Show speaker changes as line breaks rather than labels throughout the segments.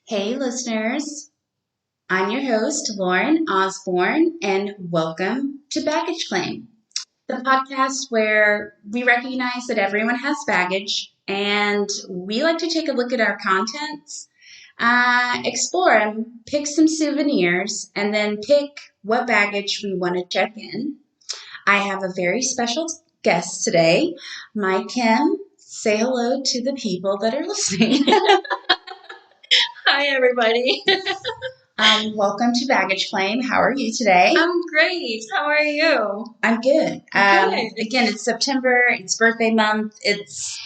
Hey, listeners. I'm your host, Lauren Osborne, and welcome to Baggage Claim, the podcast where we recognize that everyone has baggage and we like to take a look at our contents, explore them, pick some souvenirs, and then pick what baggage we want to check in. I have a very special guest today, Maikim. Say hello to the people that are listening.
Hi, everybody.
Welcome to Baggage Claim. How are you today?
I'm great. How are you?
I'm good.
Good.
Again, it's September. It's birthday month. It's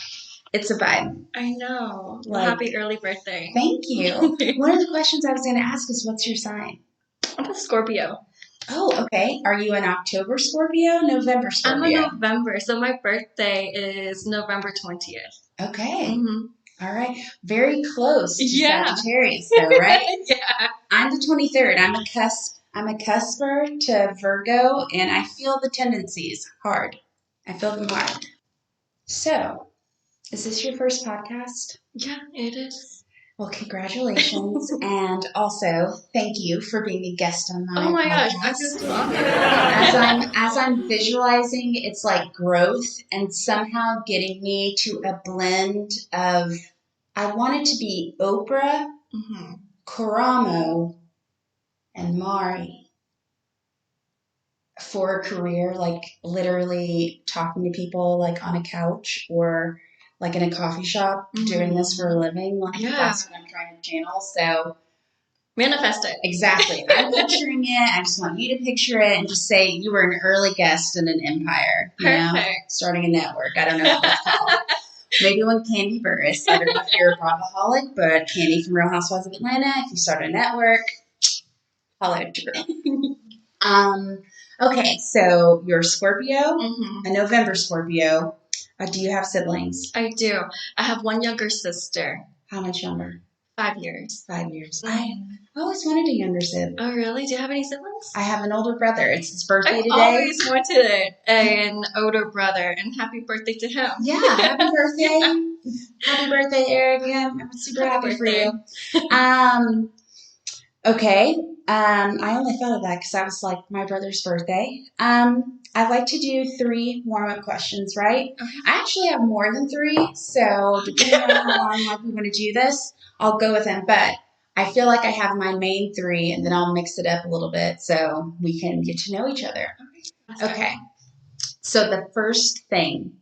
a vibe.
I know. Well,
Like-
happy early birthday.
Thank you. One of the questions I was going to ask is, what's your sign?
I'm a Scorpio.
Oh, okay. Are you an October Scorpio, November Scorpio?
I'm a November, so my birthday is November 20th.
Okay.
Mm-hmm.
All right. Very close to
Yeah.
Sagittarius, though, right?
Yeah.
I'm the 23rd. I'm a cusper to Virgo, and I feel the tendencies hard. I feel them hard. So, is this your first podcast?
Yeah, it is.
Well, congratulations, and also thank you for being a guest on my
Oh my gosh,
podcast.
I feel so honored.
As I'm visualizing, it's like growth and somehow getting me to a blend of, I want it to be Oprah,
Mm-hmm.
Karamo, and Mari for a career, like literally talking to people like on a couch or like in a coffee shop, doing this for a living. Like
Yeah.
that's what I'm trying to channel. So
Manifest it.
exactly. I'm picturing it. I just want you to picture it and just say you were an early guest in an empire. You know,
Perfect.
starting a network. I don't know what that's called. Maybe when Candy bursts. I don't know if you're a propaholic, but Candy from Real Housewives of Atlanta, if you start a network, holla at your girl. Okay, so you're a Scorpio,
Mm-hmm.
a November Scorpio. Do you have siblings?
I do. I have one younger sister.
How much younger?
5 years.
5 years.
Mm-hmm.
I always wanted a younger sibling.
Oh, really? Do you have any siblings?
I have an older brother. It's his birthday
I
today.
always wanted an older brother, and happy birthday to him.
Yeah, happy birthday. Happy birthday, Eric. Yeah, I'm super happy for you. Okay. I only thought of that because that was like my brother's birthday. I'd like to do 3 warm-up questions, right?
Okay.
I actually have more than 3, so depending on how long like we want to do this, I'll go with them. But I feel like I have my main 3, and then I'll mix it up a little bit so we can get to know each other. Okay. So the first thing,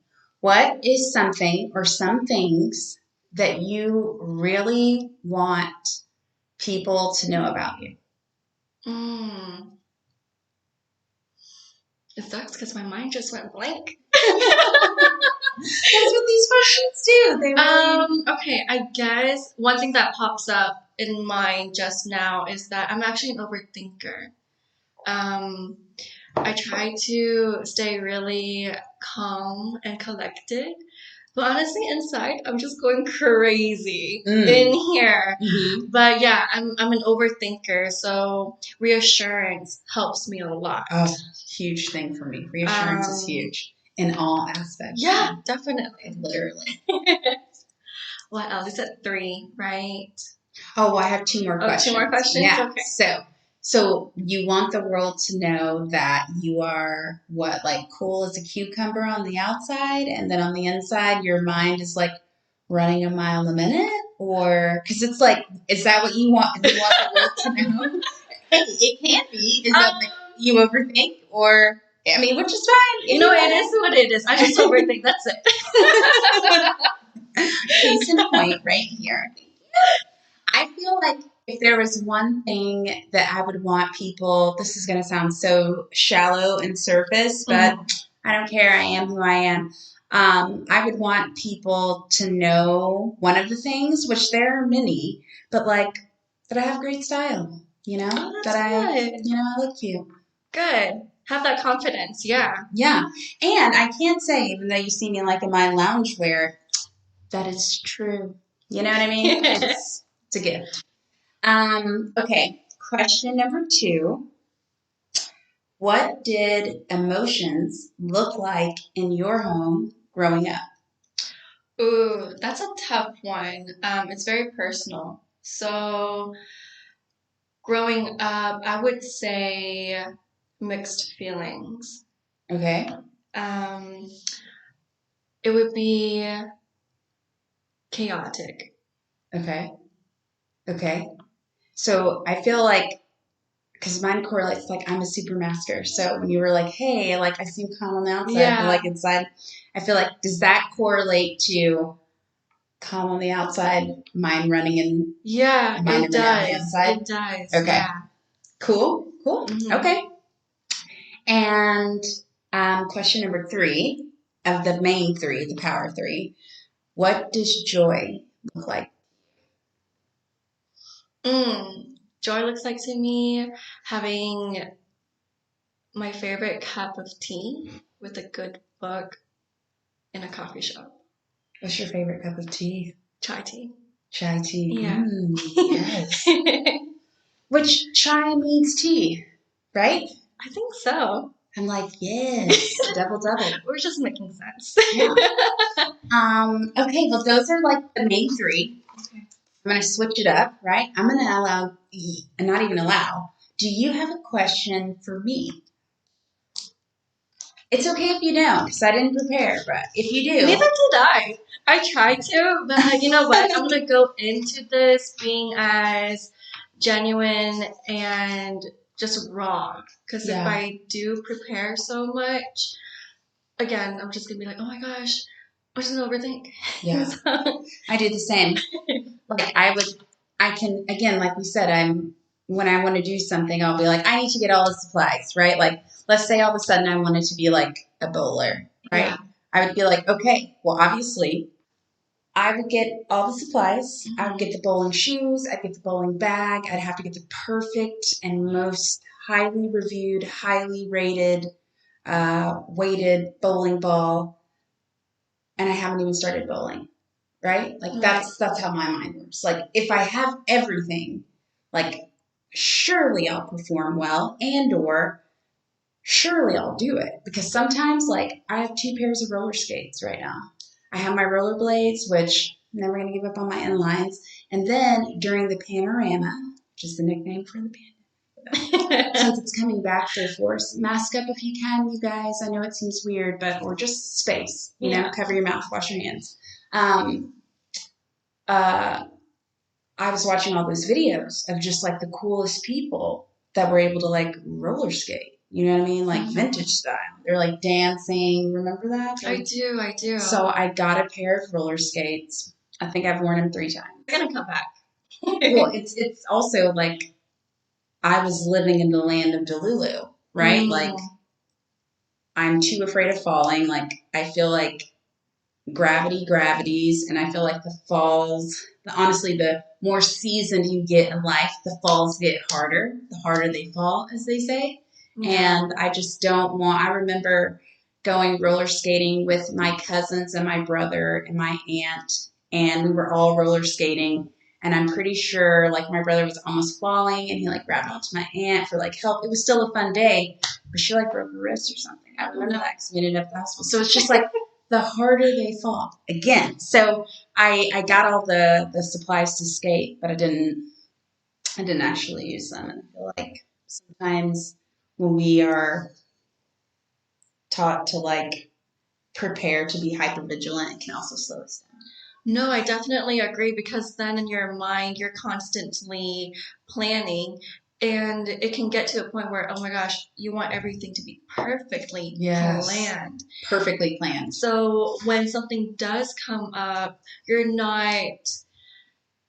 what is something or some things that you really want people to know about you?
It sucks because my mind just went blank.
That's what these questions do. They really...
Okay, I guess one thing that pops up in mind just now is that I'm actually an overthinker. I try to stay really calm and collected, but honestly, inside, I'm just going crazy in here.
Mm-hmm.
But yeah, I'm an overthinker, so reassurance helps me a lot.
Oh, huge thing for me. Reassurance is huge in all aspects.
Yeah, definitely.
Literally.
What else? It's at 3, right?
Oh, I have 2 more questions.
2 more questions?
Yeah.
Okay.
So you want the world to know that you are what, like cool as a cucumber on the outside, and then on the inside your mind is like running a mile a minute? Or because it's like, is that what you want? You want the world to know? Hey, it can be. Is that like you overthink? Or I mean, which is fine.
You know, it is what it is. I just overthink. That's it.
Case in point, right here. I feel like if there was one thing that I would want people, this is going to sound so shallow and surface, but I don't care. I am who I am. I would want people to know one of the things, which there are many, but like that I have great style, you know,
Oh, that's good.
I look cute.
Good. Have that confidence. Yeah.
Yeah. And I can't say, even though you see me like in my loungewear, that is true. You know what I mean? It's a gift. Okay. Question number 2. What did emotions look like in your home growing up?
Ooh, that's a tough one. It's very personal. So growing up, I would say mixed feelings.
Okay.
It would be chaotic.
Okay. Okay. So I feel like, because mine correlates, like I'm a super masker. So when you were like, hey, like I seem calm on the outside, but like inside, I feel like, does that correlate to calm on the outside, mind running in?
Yeah,
mind
it does. On the inside? It does.
Okay. Yeah. Cool. Mm-hmm. Okay. And question number 3 of the main 3, the power 3. What does joy look like?
Joy looks like to me having my favorite cup of tea with a good book in a coffee shop.
What's your favorite cup of tea?
Chai tea.
Chai tea. Yeah. Yes. Which chai means tea, right?
I think so.
I'm like, yes, double.
We're just making sense.
Yeah. Okay, well, those are like the main 3. Okay. I'm going to switch it up, right? I'm going to allow, and not even allow. Do you have a question for me? It's okay if you don't, because I didn't prepare, but if you do.
Neither did I. I tried to, but you know what? I'm going to go into this being as genuine and just raw. Because if I do prepare so much, again, I'm just going to be like, oh my gosh, I'm just going to overthink.
Yeah. I do the same. Like I can, again, like we said, when I want to do something, I'll be like, I need to get all the supplies, right? Like, let's say all of a sudden I wanted to be like a bowler, right? Yeah. I would be like, okay, well, obviously, I would get all the supplies. Mm-hmm. I would get the bowling shoes. I'd get the bowling bag. I'd have to get the perfect and most highly reviewed, highly rated, weighted bowling ball. And I haven't even started bowling, right? Like that's how my mind works. Like if I have everything, like surely I'll perform well, and or surely I'll do it. Because sometimes, like, I have 2 pairs of roller skates right now. I have my rollerblades, which I'm never going to give up on my inlines. And then during the panorama, which is the nickname for the pandemic, since it's coming back full force, mask up if you can, you guys. I know it seems weird, but or just space, you know, cover your mouth, wash your hands. I was watching all those videos of just like the coolest people that were able to like roller skate. You know what I mean? Like vintage style. They're like dancing. Remember that? Like,
I do.
So I got a pair of roller skates. I think I've worn them 3 times.
They're gonna come back.
Well, it's also like I was living in the land of Delulu, right? Like I'm too afraid of falling. Like I feel like gravities, and I feel like the falls, honestly, the more seasoned you get in life, the falls get harder, the harder they fall, as they say. And I just don't want, I remember going roller skating with my cousins and my brother and my aunt, and we were all roller skating, and I'm pretty sure like my brother was almost falling, and he like grabbed onto my aunt for like help. It was still a fun day, but she like broke her wrist or something. I remember that because we ended up at the hospital. So it's just like the harder they fall. Again, so I got all the supplies to skate, but I didn't actually use them. And I feel like sometimes when we are taught to like prepare to be hyper vigilant, it can also slow us down.
No, I definitely agree, because then in your mind you're constantly planning, and it can get to a point where, oh my gosh, you want everything to be perfectly planned.
Perfectly planned.
So when something does come up, you're not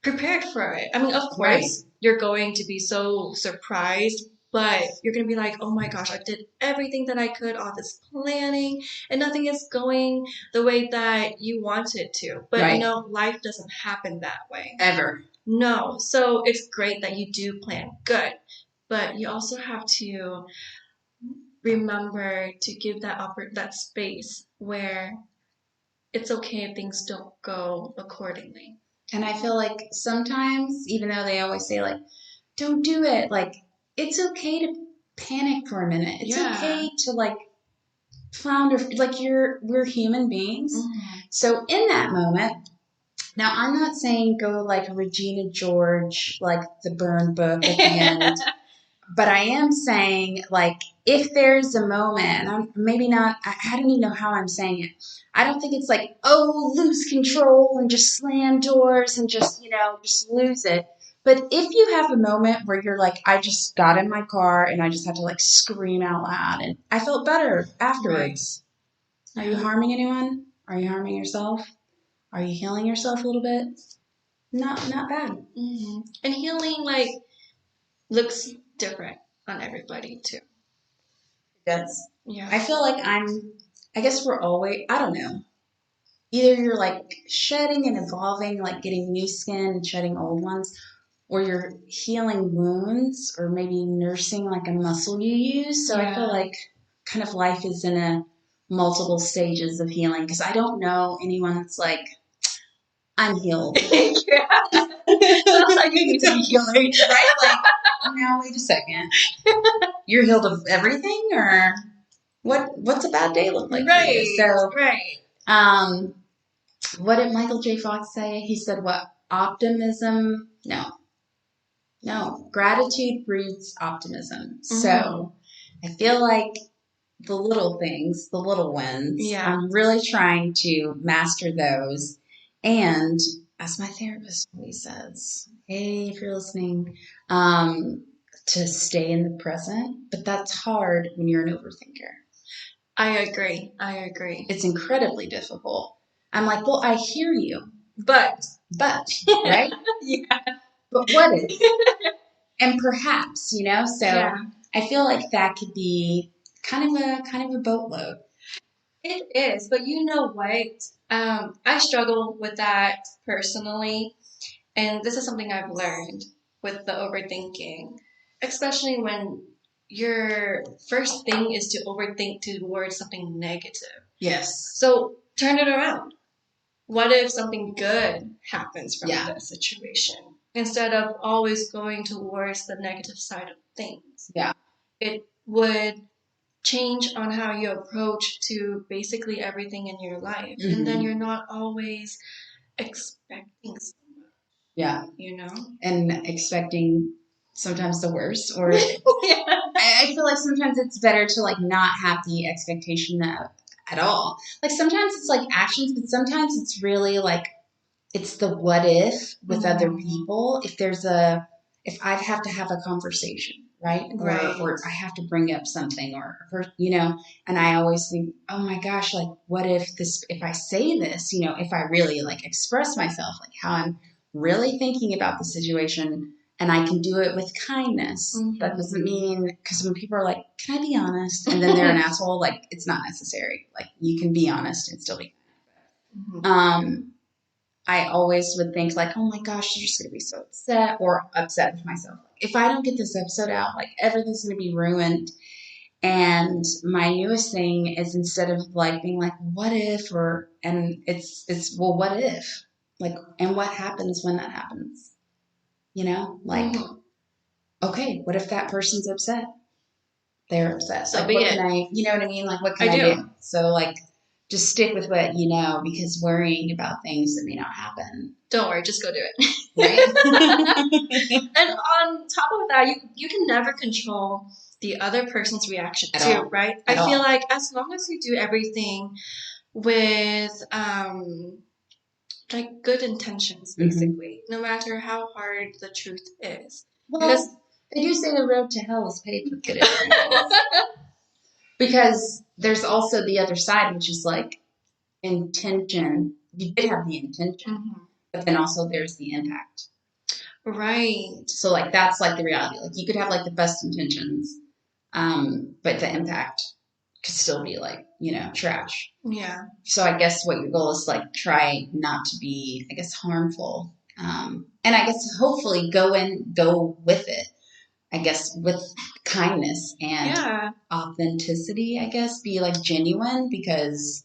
prepared for it. I mean, of course, you're going to be so surprised, but you're going to be like, oh my gosh, I did everything that I could, all this planning, and nothing is going the way that you want it to. But you know, life doesn't happen that way.
Ever.
No. So it's great that you do plan. Good. But you also have to remember to give that space where it's okay if things don't go accordingly.
And I feel like sometimes, even though they always say like, don't do it, like it's okay to panic for a minute. It's okay to like flounder. Like we're human beings. So in that moment, Now, I'm not saying go like Regina George, like the burn book at the end, but I am saying like if there's a moment, and I'm maybe not, I don't even know how I'm saying it. I don't think it's like, oh, lose control and just slam doors and just, just lose it. But if you have a moment where you're like, I just got in my car and I just had to like scream out loud and I felt better afterwards. Right. Are you harming anyone? Are you harming yourself? Are you healing yourself a little bit? Not bad.
Mm-hmm. And healing like looks different on everybody too.
It does.
Yeah.
I feel like I guess we're always, I don't know. Either you're like shedding and evolving, like getting new skin and shedding old ones, or you're healing wounds or maybe nursing like a muscle you use. So I feel like kind of life is in a multiple stages of healing because I don't know anyone that's like, I'm healed.
Yeah. Sounds like you need to be healed.
Right? Like, now wait a second. You're healed of everything or what's a bad day look like for you? So
right.
What did Michael J. Fox say? He said what? Optimism? No. Gratitude breeds optimism. So I feel like the little things, the little wins, I'm really trying to master those. And as my therapist always says, hey, if you're listening, to stay in the present. But that's hard when you're an overthinker.
I agree.
It's incredibly difficult. I'm like, well, I hear you.
But,
right?
Yeah.
But what if? And perhaps, so I feel like that could be kind of a boatload.
It is, but you know what? I struggle with that personally, and this is something I've learned with the overthinking, especially when your first thing is to overthink towards something negative.
Yes.
So turn it around. What if something good happens from that situation? Instead of always going towards the negative side of things.
Yeah.
It would change on how you approach to basically everything in your life. Mm-hmm. And then you're not always expecting so much.
Yeah. And expecting sometimes the worst or I feel like sometimes it's better to like not have the expectation at all. Like sometimes it's like actions, but sometimes it's really like it's the what if with other people. If I have to have a conversation, right? Or I have to bring up something or and I always think, oh my gosh, like what if I say this, if I really like express myself, like how I'm really thinking about the situation and I can do it with kindness. Mm-hmm. That doesn't mean, because when people are like, can I be honest? And then they're an asshole, like it's not necessary. Like you can be honest and still be kind. Mm-hmm. I always would think like, oh my gosh, you're just going to be so upset or upset with myself. If I don't get this episode out, like everything's going to be ruined. And my newest thing is instead of like being like, what if, it's, well, what if? Like, and what happens when that happens? Okay, what if that person's upset? They're upset.
So
like,
be
what
it.
Can I, you know what I mean? Like, what can I do? So like, just stick with what you know, because worrying about things that may not happen.
Don't worry, just go do it. Right? And on top of that, you can never control the other person's reaction too, right? I feel like as long as you do everything with like good intentions, basically, no matter how hard the truth is.
Well, because they do say the road to hell is paved with good intentions. Because there's also the other side, which is like intention. You did have the intention, but then also there's the impact.
Right.
So like that's like the reality. Like you could have like the best intentions, but the impact could still be like, trash.
Yeah.
So I guess what your goal is like try not to be, I guess, harmful. And I guess hopefully go with it. I guess with kindness and authenticity, I guess, be like genuine because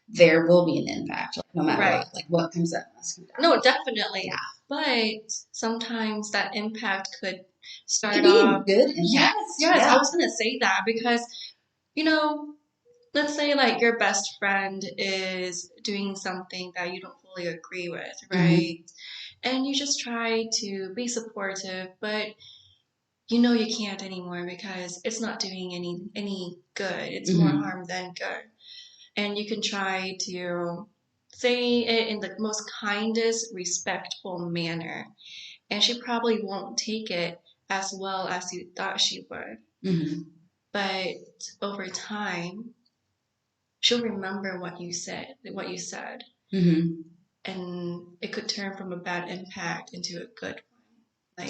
there will be an impact, like, no matter what. Like what comes up must come down.
No, definitely. Yeah. But sometimes that impact could start
off good impact.
Yes. Yeah. I was gonna say that because, let's say like your best friend is doing something that you don't fully agree with, right? And you just try to be supportive, but you know you can't anymore because it's not doing any good. It's more harm than good. And you can try to say it in the most kindest, respectful manner. And she probably won't take it as well as you thought she would. But over time, she'll remember what you said, and it could turn from a bad impact into a good one. Like,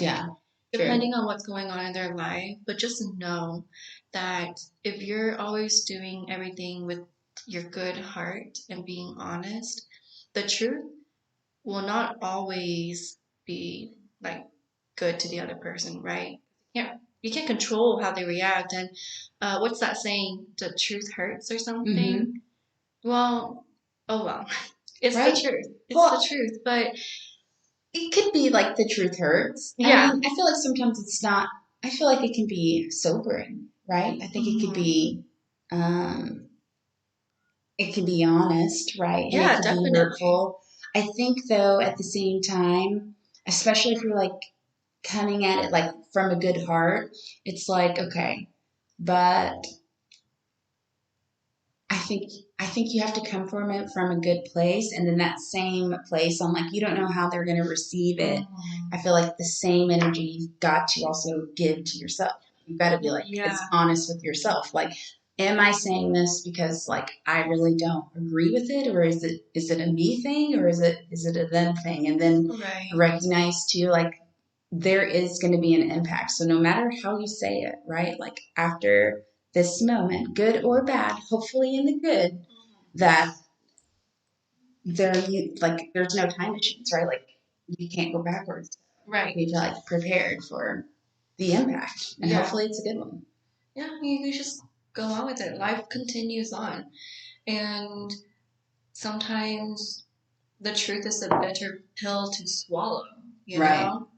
depending on what's going on in their life, but just know that if you're always doing everything with your good heart and being honest, the truth will not always be like good to the other person, right? You can't control how they react. And what's that saying? The truth hurts or something? Well, oh well. It's the truth. It's the truth. But
it could be like the truth hurts. I mean, I feel like sometimes it's not. I feel like it can be sobering, right? I think it could be, it can be honest, right? And it can be hurtful. I think though, at the same time, especially if you're like coming at it like from a good heart, it's like, okay, but I think you have to come from it from a good place, and then that same place, I'm like, you don't know how they're going to receive it. I feel like the same energy you've got to also give to yourself. You've got to be like as honest with yourself. Like, am I saying this because like I really don't agree with it, or is it a me thing, or is it a them thing? And then recognize too, like there is going to be an impact. So no matter how you say it, right? Like after this moment, good or bad, hopefully in the good, that there's no time machines, right? Like you can't go backwards.
Right.
You feel like prepared for the impact, and hopefully it's a good one.
Yeah, you just go on with it. Life continues on, and sometimes the truth is a bitter pill to swallow. You know?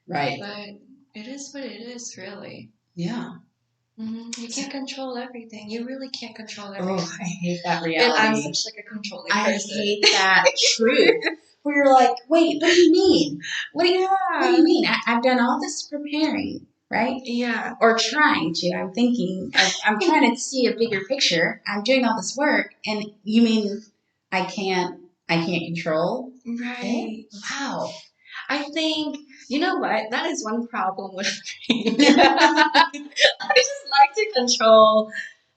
Right.
But it is what it is, really.
Yeah.
You can't control everything. You really can't control everything.
Oh, I hate that reality.
And I'm such like a controlling person.
I hate that truth. Where you're like, wait, what do you mean? What do you mean? I've done all this preparing, right?
Yeah.
Or trying to. I'm thinking, I'm trying to see a bigger picture. I'm doing all this work, and you mean I can't control?
Right.
Wow.
I think, you know what? That is one problem with me. I just like to control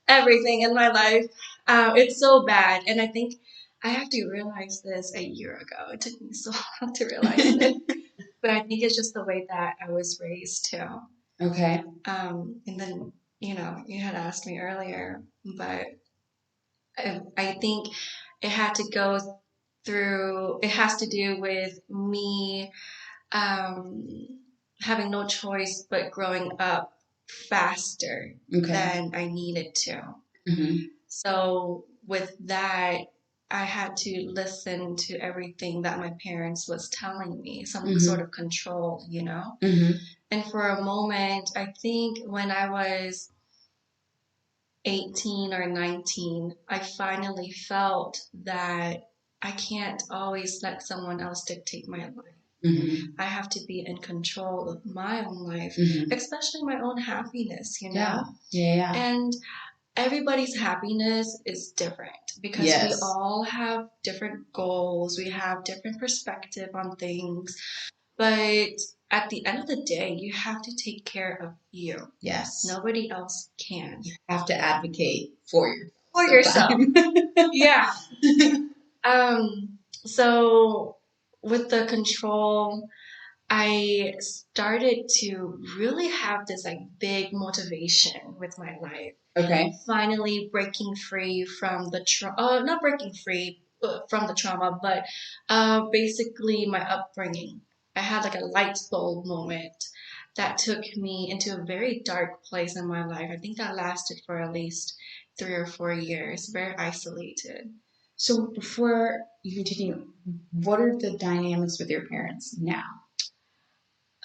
everything in my life. It's so bad. And I think I had to realize this a year ago. It took me so long to realize it. But I think it's just the way that I was raised too.
Okay.
And then, you had asked me earlier, but I think it had to go through, it has to do with me having no choice but growing up faster than I needed to. So with that, I had to listen to everything that my parents was telling me, some sort of control, And for a moment, I think when I was 18 or 19, I finally felt that I can't always let someone else dictate my life. I have to be in control of my own life, especially my own happiness, Yeah. And everybody's happiness is different because we all have different goals, we have different perspective on things, but at the end of the day, you have to take care of you.
Yes.
Nobody else can.
You have to advocate for
yourself. Yeah. So with the control, I started to really have this like big motivation with my life.
Okay.
Finally breaking free from the not breaking free from the trauma, but basically my upbringing. I had like a light bulb moment that took me into a very dark place in my life. I think that lasted for at least 3 or 4 years, very isolated.
So before you continue, what are the dynamics with your parents now?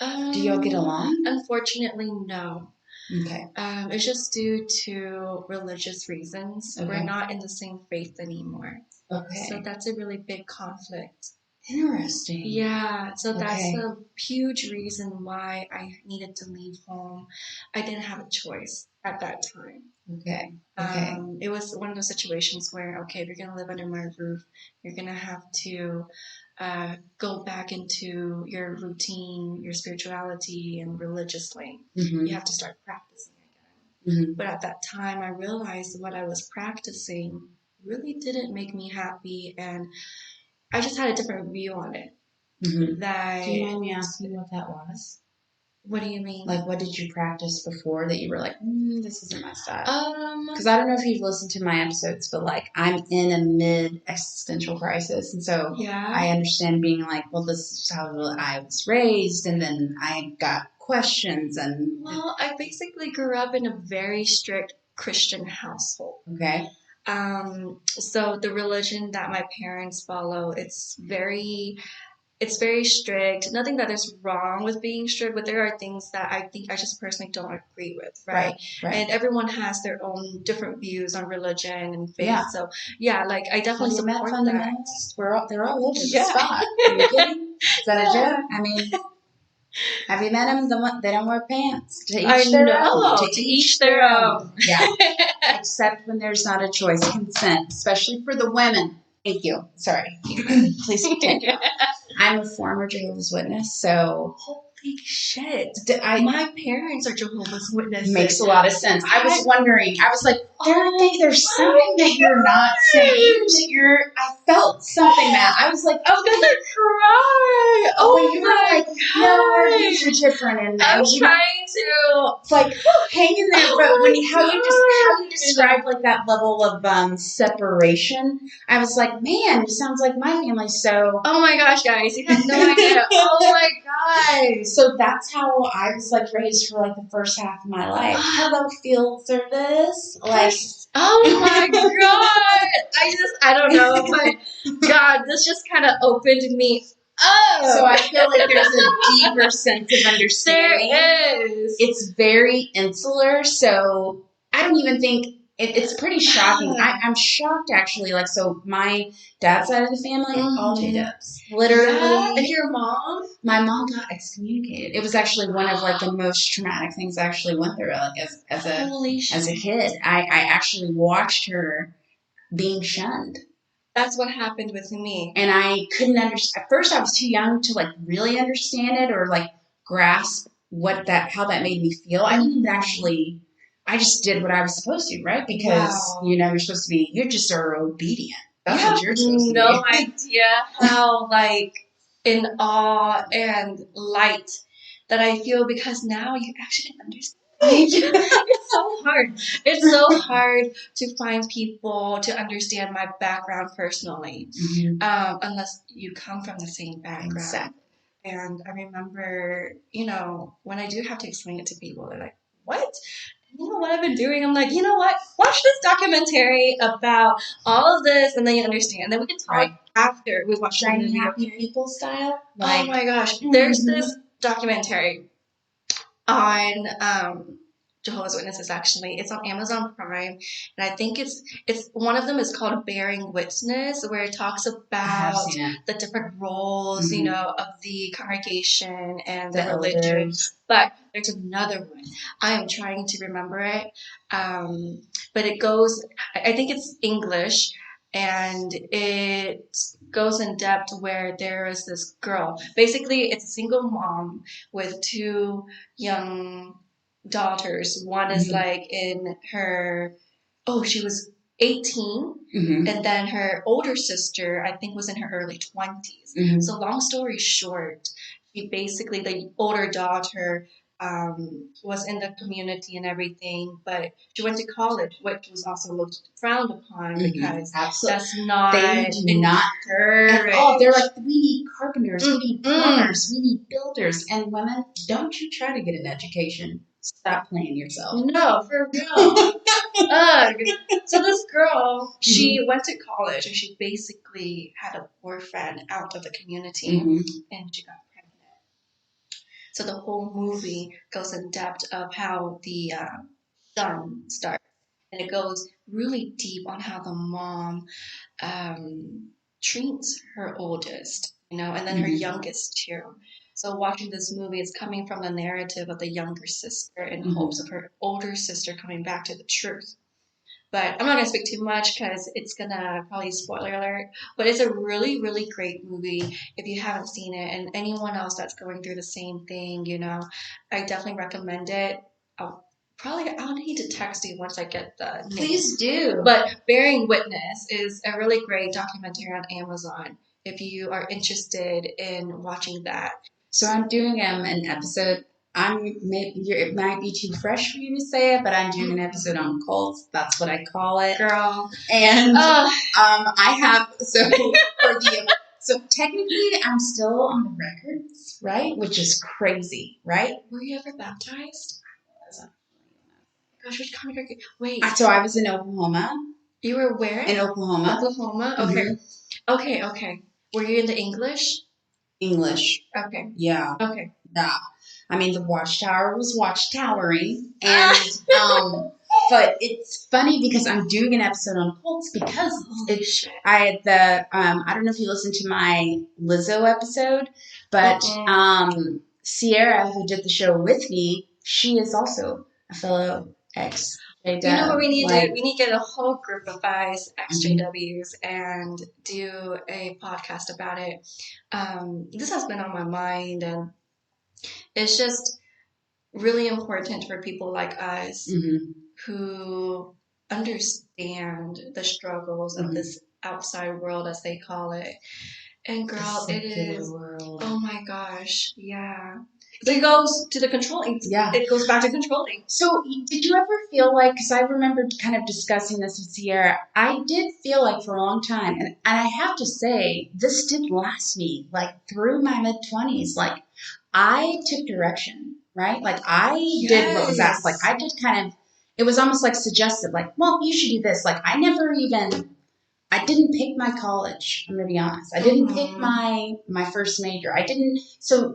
Do y'all get along?
Unfortunately, no.
Okay.
It's just due to religious reasons.
Okay.
We're not in the same faith anymore.
Okay.
So that's a really big conflict.
Interesting.
Yeah, so that's
Okay.
a huge reason why I needed to leave home. I didn't have a choice at that time.
Okay. Okay.
It was one of those situations where, okay, if you're going to live under my roof, you're going to have to go back into your routine, your spirituality, and religiously.
Mm-hmm.
You have to start practicing again.
Mm-hmm.
But at that time, I realized what I was practicing really didn't make me happy, and I just had a different view on it.
Mm-hmm.
That,
do you mind me asking what that was?
What do you mean?
Like, what did you practice before that you were like, this isn't my style? Because I don't know if you've listened to my episodes, but like, I'm in a mid-existential crisis, and so
yeah,
I understand being like, well, this is how I was raised, and then I got questions, and
well, I basically grew up in a very strict Christian household.
Okay.
So the religion that my parents follow, it's very strict. Nothing that is wrong with being strict, but there are things that I think I just personally don't agree with, right?
Right.
And everyone has their own different views on religion and faith.
Yeah.
So yeah, like I definitely
Have you met
support
fundamentalists? They're all over the
Yeah.
spot. Are you kidding? Is that a joke? I mean, have you met them? They don't wear pants. To each their own.
To each their own.
Yeah. Except when there's not a choice. Consent, especially for the women. Thank you. Sorry. Please continue. I'm a former Jehovah's Witness, so
holy shit! My parents are Jehovah's Witnesses.
Makes a lot of sense. I was wondering. I was like, there's something that you're not saying. I felt something that I was like,
I'm gonna cry.
When you were like, no, our views are different, and
I'm trying to.
It's like hang in there, but how you describe like that level of separation, I was like, man, it sounds like my family. So,
oh my gosh, guys, you have no idea. Oh my gosh.
So that's how I was like raised for like the first half of my life. Hello, field service. Like,
oh my god. I don't know. My God, this just kind of opened me up.
So I feel like there's a deeper sense of understanding.
There is.
It's very insular, so I don't even think it's pretty shocking. I'm shocked actually. Like, so my dad's side of the family, all J-dubs. Literally.
Yeah. And your mom?
My mom got excommunicated. It was actually one of like the most traumatic things I actually went through. Like as a kid, I actually watched her being shunned.
That's what happened with me.
And I couldn't understand. At first, I was too young to like really understand it or like grasp how that made me feel. I didn't actually. I just did what I was supposed to, right? Because you're supposed to be. You just are obedient. That's what you're supposed to be.
No idea how like in awe and light that I feel because now you actually can understand. It's so hard. It's so hard to find people to understand my background personally, unless you come from the same background.
Exactly.
And I remember, when I do have to explain it to people, they're like, what? You know what I've been doing? I'm like, you know what? Watch this documentary about all of this, and then you understand. And then we can talk after we watch
Shiny Happy People style.
Oh my gosh. There's this documentary on Jehovah's Witnesses, actually. It's on Amazon Prime, and I think it's one of them is called Bearing Witness, where it talks about the different roles, of the congregation and the religion. But there's another one. I am trying to remember it, but it goes. I think it's English. And it goes in depth where there is this girl. Basically, it's a single mom with two young daughters. One is like in her, she was 18. And then her older sister, I think, was in her early 20s. So long story short, the older daughter was in the community and everything, but she went to college, which was also looked frowned upon because that's not.
They do not encourage. They're like, we need carpenters, we need plumbers, we need builders, and women, don't you try to get an education. Stop playing yourself.
No, for real. Ugh. So this girl, she went to college and she basically had a boyfriend out of the community, and she got pregnant. So the whole movie goes in depth of how the son starts, and it goes really deep on how the mom treats her oldest, and then her youngest too. So watching this movie, it's coming from the narrative of the younger sister in hopes of her older sister coming back to the truth. But I'm not gonna speak too much because it's gonna probably spoiler alert. But it's a really, really great movie if you haven't seen it, and anyone else that's going through the same thing, I definitely recommend it. I'll need to text you once I get the name.
Please do.
But Bearing Witness is a really great documentary on Amazon if you are interested in watching that.
So I'm doing an episode. It might be too fresh for you to say it, but I'm doing an episode on cults. That's what I call it,
girl.
And I have so technically I'm still on the records, right? Which is crazy, right?
Were you ever baptized? Gosh, which congregation? Wait.
So I was in Oklahoma.
You were where?
In Oklahoma.
Oklahoma? Okay. Mm-hmm. Okay. Were you in the English?
English.
Okay.
Yeah.
Okay.
Yeah. I mean, the watchtower was watchtowering. And, but it's funny because I'm doing an episode on cults because I don't know if you listened to my Lizzo episode, but Sierra, who did the show with me, she is also a fellow ex.
You know what we need to do? We need to get a whole group of guys, ex-JWs, and do a podcast about it. This has been on my mind, and it's just really important for people like us who understand the struggles of this outside world, as they call it. And girl, it is, oh my gosh, yeah. It goes to the controlling. Yeah. It goes back to controlling.
So did you ever feel like, because I remember kind of discussing this with Sierra, I did feel like for a long time, and I have to say, this did last me, like through my mid-20s, like I took direction, right? Like I did what was asked. Like I did kind of, it was almost like suggested, like, well, you should do this. Like I didn't pick my college, I'm going to be honest. I didn't pick my first major. So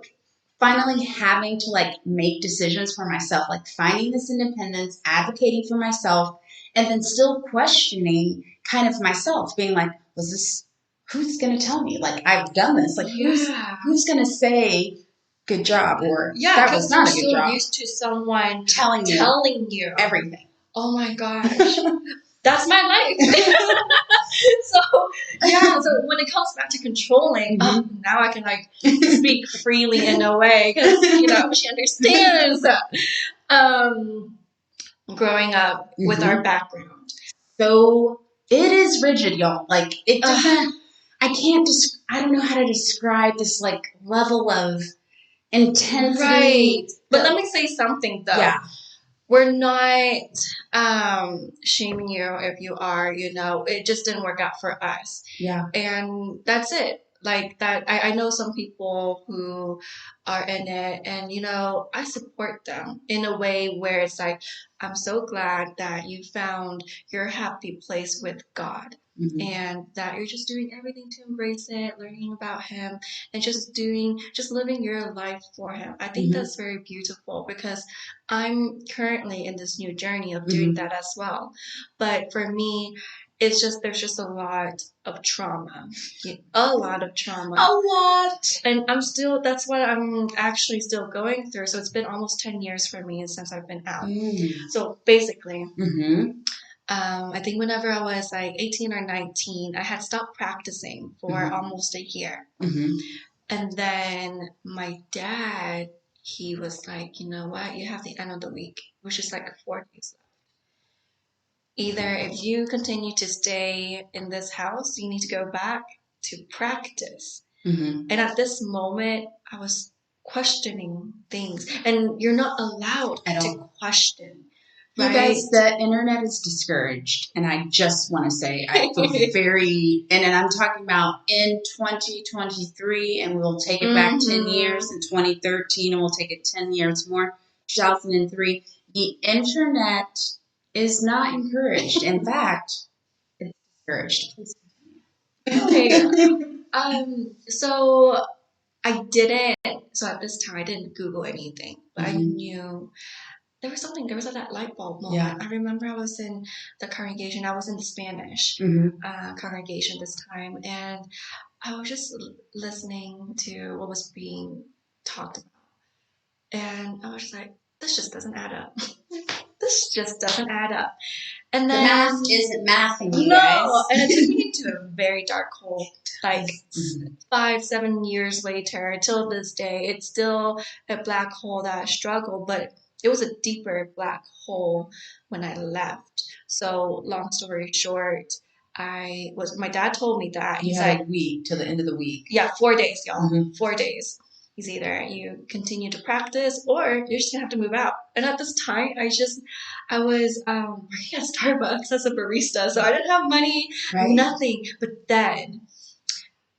finally having to like make decisions for myself, like finding this independence, advocating for myself, and then still questioning kind of myself, being like, who's going to tell me? Like, I've done this. Like, who's going to say good job or that was not a good job?
You're so used to someone
telling you everything.
Oh my gosh. That's my life. So when it comes back to controlling, now I can like speak freely in a way because she understands growing up with our background.
So it is rigid, y'all. Like it doesn't. I don't know how to describe this like level of intensity.
Right. But let me say something though. Yeah. We're not shaming you if you are, it just didn't work out for us.
Yeah.
And that's it. Like that, I know some people who are in it and, I support them in a way where it's like, I'm so glad that you found your happy place with God. And that you're just doing everything to embrace it, learning about him, and just living your life for him. I think that's very beautiful because I'm currently in this new journey of doing that as well. But for me, there's just a lot of trauma. A lot. And that's what I'm actually still going through. So it's been almost 10 years for me since I've been out. So basically, I think whenever I was like 18 or 19, I had stopped practicing for almost a year. And then my dad, he was like, you know what? You have the end of the week, which is like 4 days left. Either if you continue to stay in this house, you need to go back to practice. And at this moment, I was questioning things. And you're not allowed to question.
Right. You guys, the internet is discouraged, and I just want to say I feel and I'm talking about in 2023, and we'll take it back 10 years, in 2013, and we'll take it 10 years more, 2003. The internet is not encouraged. In fact, it's discouraged. Please
continue. Okay. So I didn't So at this time, I didn't Google anything, but I knew there was something, there was that light bulb moment. I remember I was in the congregation, I was in the Spanish congregation this time, and I was just listening to what was being talked about. And I was just like, this just doesn't add up. This just doesn't add up. And then
the math isn't mathing, you guys.
And it took me into a very dark hole. Like 5-7 years later, till this day, it's still a black hole that I struggle, but it was a deeper black hole when I left. So long story short, my dad told me that.
He had a week till the end of the week.
Yeah, 4 days, y'all. 4 days. He's either you continue to practice or you're just gonna have to move out. And at this time, I was working at Starbucks as a barista, so I didn't have money, nothing. But then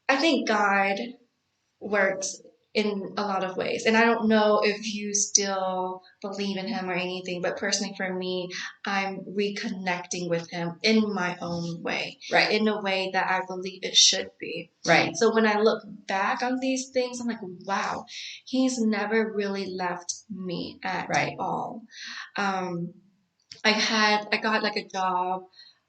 I think God works in a lot of ways. And I don't know if you still believe in him or anything, but personally for me, I'm reconnecting with him in my own way.
Right.
In a way that I believe it should be.
Right.
So when I look back on these things, I'm like, wow, he's never really left me at all. I got like a job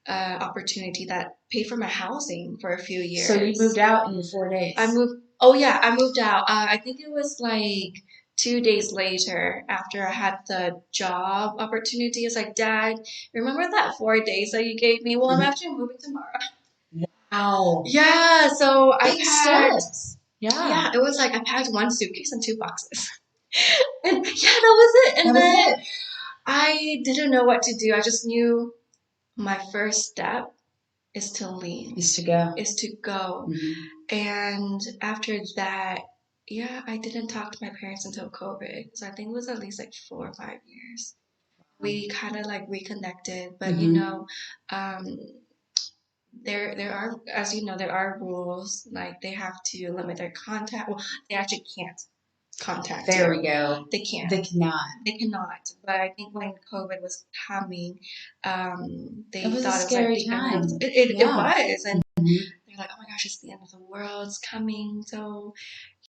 opportunity that paid for my housing for a few years.
So you moved out in 4 days.
I moved out. I think it was like 2 days later after I had the job opportunity. It's like, Dad, remember that 4 days that you gave me? Well, I'm actually moving tomorrow.
Wow.
Yeah, so I
Big
packed.
steps.
Yeah, it was like I packed 1 suitcase and 2 boxes. And yeah, that was it. And then I didn't know what to do. I just knew my first step is to leave.
Is to go.
And after that, yeah, I didn't talk to my parents until COVID. So I think it was at least like 4 or 5 years. We kind of like reconnected, but you know, there are, as you know, there are rules. Like they have to limit their contact. Well, they actually can't contact you.
There we go.
They can't.
They cannot.
They cannot. But I think when COVID was coming, they
it was
thought
a scary
it was like
time.
It was, and they're like, oh my gosh, it's the end of the world. It's coming. So,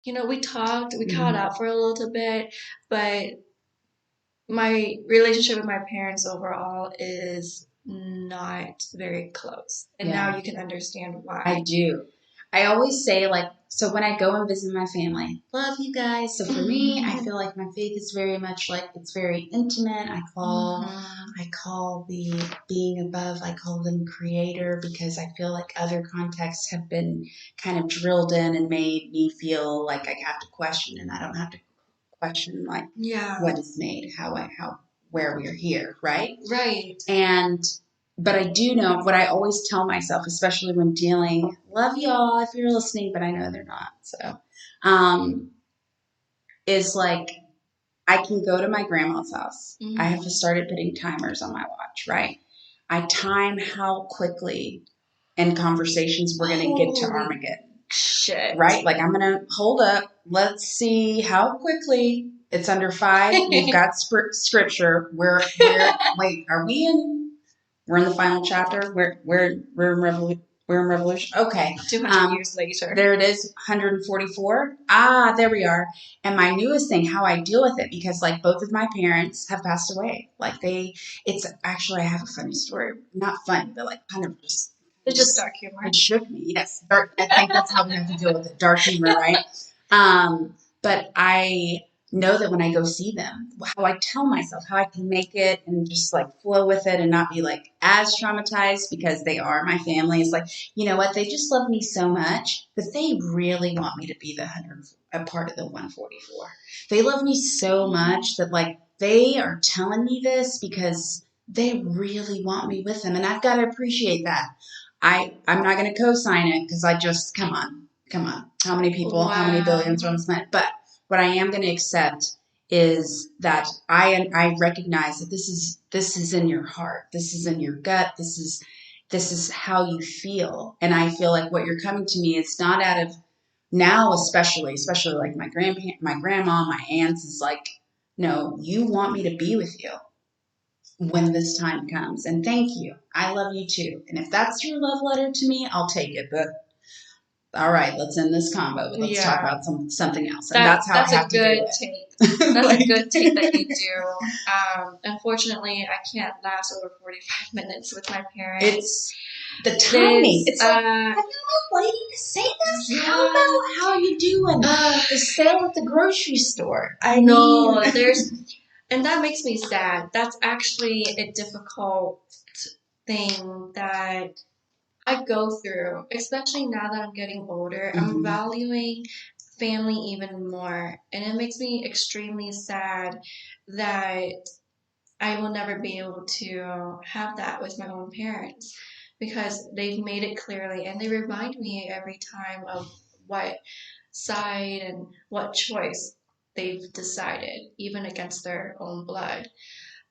you know, we talked. We caught up for a little bit, but my relationship with my parents overall is not very close. And now you can understand why.
I do. I always say, like, so when I go and visit my family, love you guys. So for me, I feel like my faith is very much like, it's very intimate. I call the being above, I call them creator, because I feel like other contexts have been kind of drilled in and made me feel like I have to question, and I don't have to question like what is made, where we are here, right?
Right.
But I do know what I always tell myself, especially when dealing, love y'all if you're listening, but I know they're not. So, is like, I can go to my grandma's house. I have to start putting timers on my watch, right? I time how quickly in conversations we're going to get to Armageddon.
Shit.
Right? Like, I'm going to hold up. Let's see how quickly. It's under 5. We've got scripture. Wait, are we in? We're in the final chapter. We're in Revolution. Okay.
200 years later.
There it is, 144. There we are. And my newest thing, how I deal with it, because like both of my parents have passed away. Like it's actually, I have a funny story. Not funny, but like kind of just.
It's just dark humor.
It shook me. Yes. I think that's how we have to deal with it. Dark humor, right? But I know that when I go see them, how I tell myself how I can make it and just like flow with it and not be like as traumatized, because they are my family. It's like, you know what? They just love me so much that they really want me to be a part of the 144. They love me so much that like they are telling me this because they really want me with them. And I've got to appreciate that. I'm not going to co-sign it because I just, come on. How many people, how many billions are on this planet? But what I am going to accept is that I recognize that this is in your heart. This is in your gut. This is how you feel. And I feel like what you're coming to me is not out of now, especially like my grandma, my aunts is like, no, you want me to be with you when this time comes. And thank you. I love you too. And if that's your love letter to me, I'll take it. But all right, let's end this combo, but let's talk about something else. And that's how I have to do it.
That's a good take that you do. Unfortunately, I can't last over 45 minutes with my parents.
It's the timing. It's like, have you been waiting to say this?
Yeah.
How are you doing? The sale at the grocery store.
I know. And that makes me sad. That's actually a difficult thing that I go through, especially now that I'm getting older. Mm-hmm. I'm valuing family even more, and it makes me extremely sad that I will never be able to have that with my own parents because they've made it clearly and they remind me every time of what side and what choice they've decided, even against their own blood.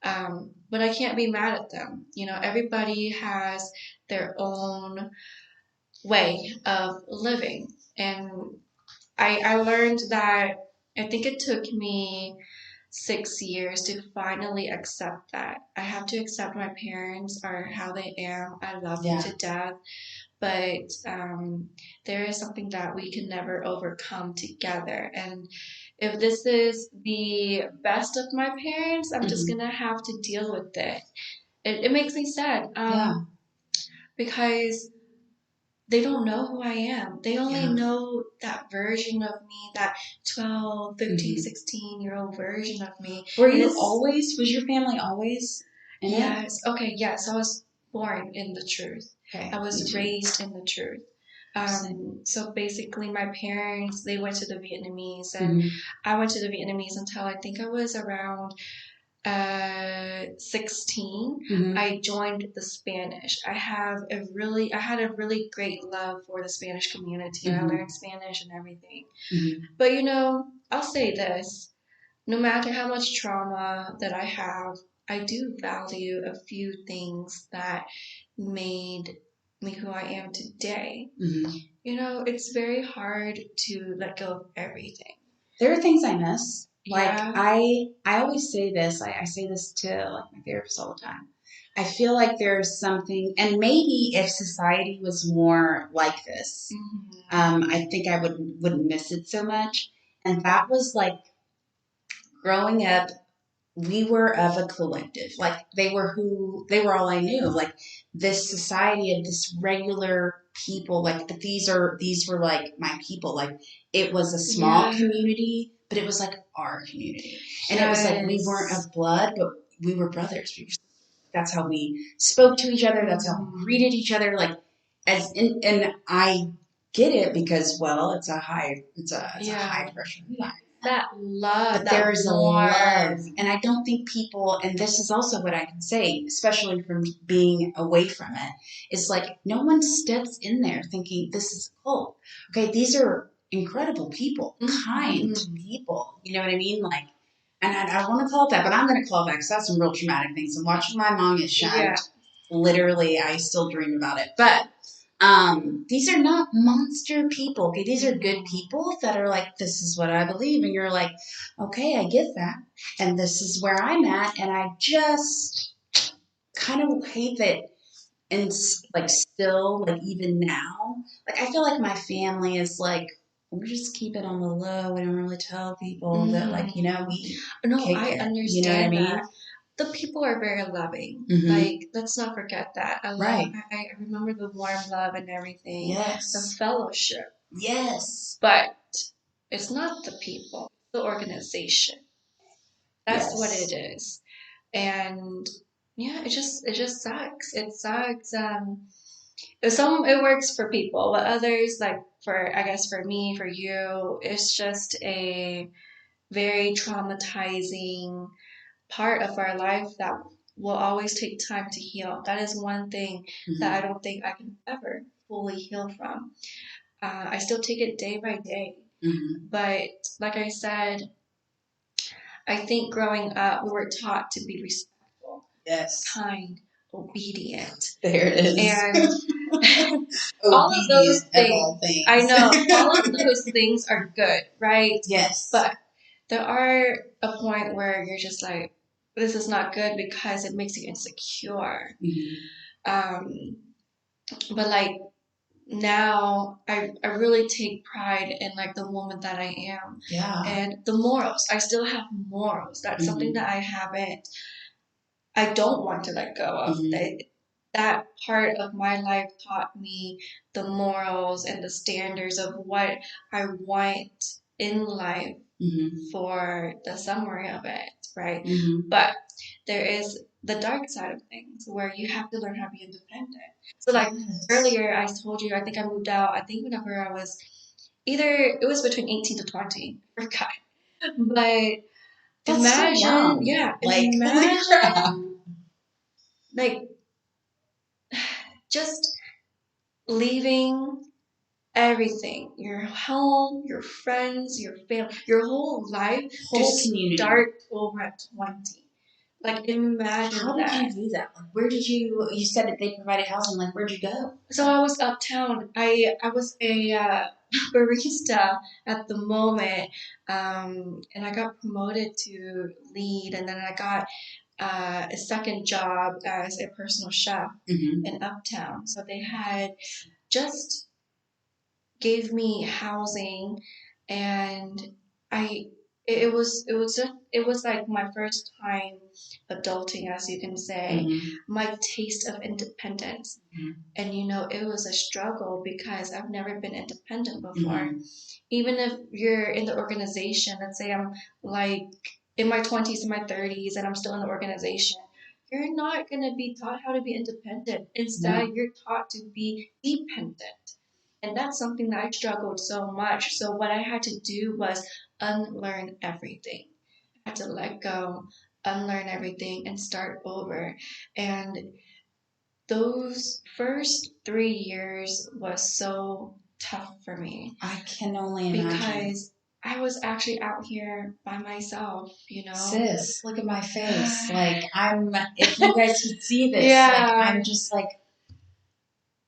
But I can't be mad at them. You know, everybody has their own way of living. And I learned that I think it took me 6 years to finally accept that. I have to accept my parents are how they am. I love them to death. But there is something that we can never overcome together. And if this is the best of my parents, I'm just going to have to deal with it. It makes me sad. Because they don't know who I am. They only know that version of me, that 12, 15, 16-year-old version of me.
Was your family always in it?
Yes. Okay, yes. I was born in the truth. Okay. I was raised in the truth. So basically my parents, they went to the Vietnamese and I went to the Vietnamese until I think I was around 16. I joined the Spanish. I had a really great love for the Spanish community. I learned Spanish and everything. But you know, I'll say this, no matter how much trauma that I have, I do value a few things that made me who I am today. You know, it's very hard to let go of everything.
There are things I miss. Like I always say this. I say this to like my therapist all the time. I feel like there's something, and maybe if society was more like this, I think I wouldn't miss it so much. And that was like growing up. We were of a collective. Like they were all I knew. Like this society of this regular people. Like but these were like my people. Like it was a small community, but it was like our community. And it was like we weren't of blood, but we were brothers. That's how we spoke to each other. That's how we greeted each other. Like and I get it because well, it's a high pressure life.
That love,
but there is a love, and I don't think people, and this is also what I can say, especially from being away from it, is like no one steps in there thinking this is a cult. Okay, these are incredible people, kind people. You know what I mean? Like, and I want to call it that, but I'm going to call it that because that's some real traumatic things. And watching my mom get shunned, literally, I still dream about it. But these are not monster people. Okay, these are good people that are like, this is what I believe, and you're like, okay, I get that, and this is where I'm at, and I just kind of hate that, and like still, like even now, like I feel like my family is like, we just keep it on the low. We don't really tell people that, like, you know, we.
I understand. You know what I mean? That. The people are very loving. Like, let's not forget that. I remember the warm love and everything.
Yes.
The fellowship.
Yes.
But it's not the people, it's the organization. That's what it is. And yeah, it just sucks. It sucks. It works for people, but others, like I guess for me, for you, it's just a very traumatizing part of our life that will always take time to heal. That is one thing that I don't think I can ever fully heal from. I still take it day by day. But like I said, I think growing up, we were taught to be respectful, kind, obedient.
There it is.
And all of those things, I know, all of those things are good, right?
Yes.
But there are a point where you're just like, this is not good because it makes you insecure. But like now I really take pride in like the woman that I am.
Yeah.
And the morals. I still have morals. That's something that I don't want to let go of. That part of my life taught me the morals and the standards of what I want in life for the summary of it, right? But there is the dark side of things where you have to learn how to be independent. So like earlier I told you, I think I moved out, I think whenever I was it was between 18 to 20. I forgot. But
that's
imagine,
so young.
Yeah,
like,
imagine, like, just leaving everything, your home, your friends, your family, your whole life,
whole community,
start over at 20. Like, imagine
how
that.
did you do that? Like, where did you said that they provided housing, like, where'd you go?
So I was uptown. I was a barista at the moment, and I got promoted to lead, and then I got a second job as a personal chef in Uptown. So they had just gave me housing, and I it was like my first time adulting, as you can say, my taste of independence. And it was a struggle because I've never been independent before. Even if you're in the organization, let's say I'm like in my 20s and my 30s and I'm still in the organization, you're not going to be taught how to be independent. Instead, you're taught to be dependent. And that's something that I struggled so much. So what I had to do was unlearn everything. I had to let go, unlearn everything, and start over. And those first 3 years was so tough for me.
I can only imagine.
Because I was actually out here by myself,
Sis, look at my face. Like, if you guys could see this, like, I'm just like,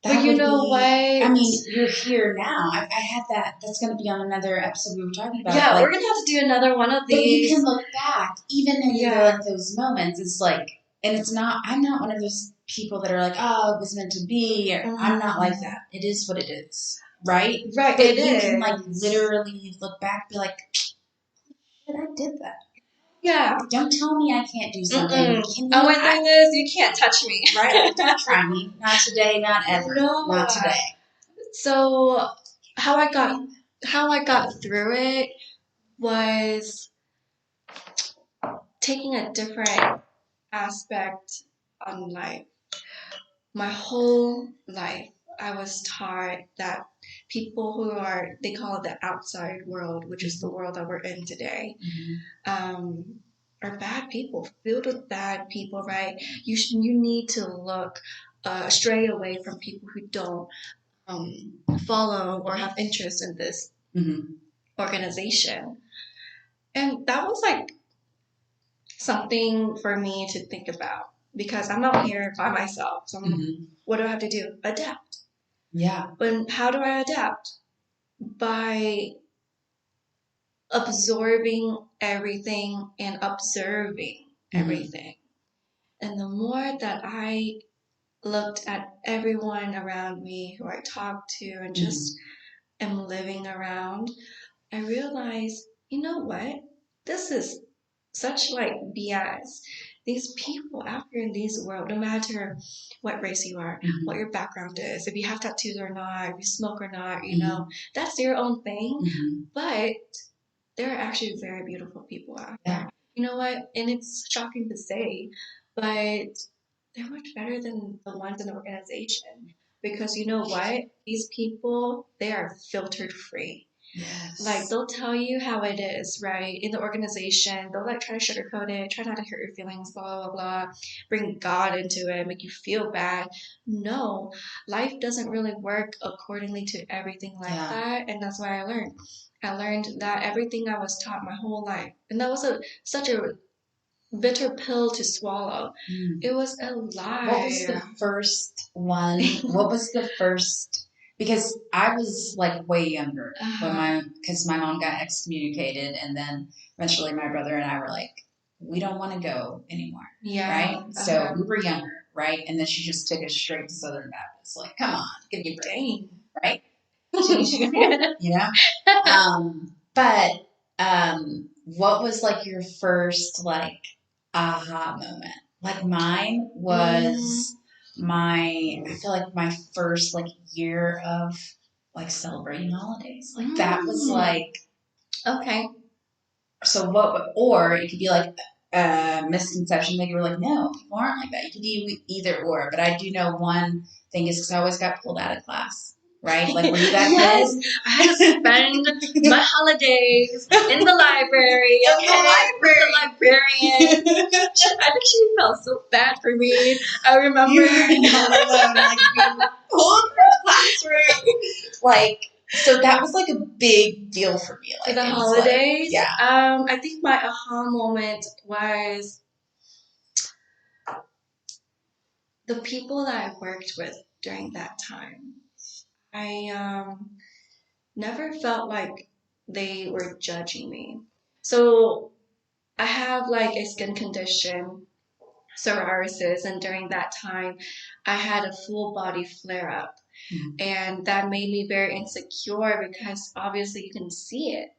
but you know what? I
mean, you're here now. I had that's going to be on another episode we were talking about.
Yeah, like, we're going to have to do another one of these.
But you can look back, even in those moments. It's like, and I'm not one of those people that are like, oh, it was meant to be. Or, I'm not like that. It is what it is. Right?
Right,
but you can, like, literally look back and be like, shit, I did that.
Yeah.
Don't tell me I can't do something.
I went through this. You can't touch me.
Right? Don't try me. Not today. Not ever.
No.
Not today.
So how I got through it was taking a different aspect on life. My whole life, I was taught that people who they call it the outside world, which is the world that we're in today, are bad people, filled with bad people, right? You need to look stray away from people who don't follow or have interest in this organization. And that was like something for me to think about because I'm out here by myself. So what do I have to do? Adapt.
Yeah.
But how do I adapt? By absorbing everything and observing everything. And the more that I looked at everyone around me who I talked to and just am living around, I realized, you know what? This is such like BS. These people out here in this world, no matter what race you are, what your background is, if you have tattoos or not, if you smoke or not, that's your own thing. But there are actually very beautiful people out there. You know what? And it's shocking to say, but they're much better than the ones in the organization. Because you know what? These people, they are filtered free.
Yes.
Like they'll tell you how it is, right? In the organization, they'll like try to sugarcoat it, try not to hurt your feelings, blah, blah, blah, bring God into it, make you feel bad. No, life doesn't really work accordingly to everything like that. And that's what I learned. I learned that everything I was taught my whole life. And that was such a bitter pill to swallow. It was a lie.
What was the first one? What was the first? Because I was like way younger because my mom got excommunicated, and then eventually my brother and I were like, we don't want to go anymore.
Yeah.
Right. So we were younger, right? And then she just took us straight to Southern Baptist. Like, come on, give me a break. right? You know? But what was like your first like aha moment? Like mine was I feel like my first like year of like celebrating holidays. Like that was like,
okay.
so what, or it could be like a misconception that you were like, no, people aren't like that. You could do either or. But I do know one thing is because I always got pulled out of class. Right? Like, were you that
yes,
kid?
I had to spend my holidays in the library. With the librarian. I think she felt so bad for me. I remember.
You were not alone. Like, being pulled from the classroom. Like, so that was like a big deal for me. Like,
for the holidays?
Like, yeah.
I think my aha moment was the people that I worked with during that time. I never felt like they were judging me. So I have like a skin condition, psoriasis, and during that time, I had a full body flare up. And that made me very insecure because obviously you can see it.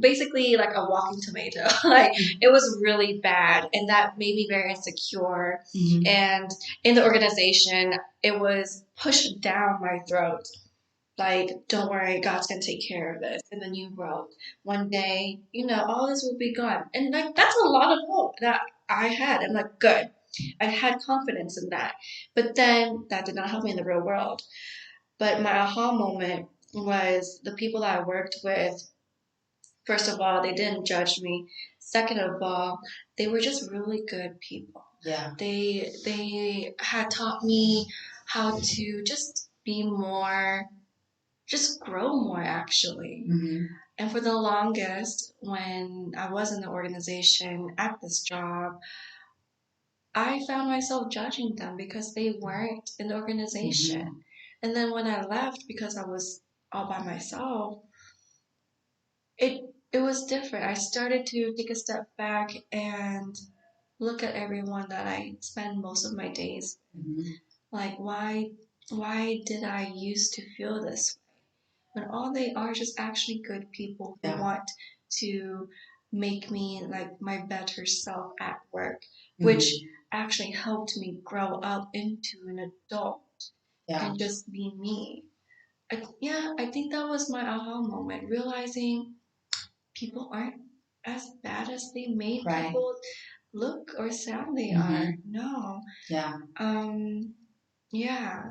Basically, like a walking tomato. Like it was really bad, and that made me very insecure. And in the organization, it was pushed down my throat. Like, don't worry, God's gonna take care of this in the new world. One day, all this will be gone. And like that's a lot of hope that I had. I'm like, good. I had confidence in that. But then that did not help me in the real world. But my aha moment was the people that I worked with. First of all, they didn't judge me. Second of all, they were just really good people.
Yeah.
They had taught me how to just be more, just grow more actually. And for the longest, when I was in the organization at this job, I found myself judging them because they weren't in the organization. And then when I left because I was all by myself, it was different. I started to take a step back and look at everyone that I spend most of my days. Like why did I used to feel this way? When all they are just actually good people who want to make me like my better self at work, which actually helped me grow up into an adult and just be me. I think that was my aha moment, realizing people aren't as bad as they made people look or sound they are. No.
Yeah.
Yeah.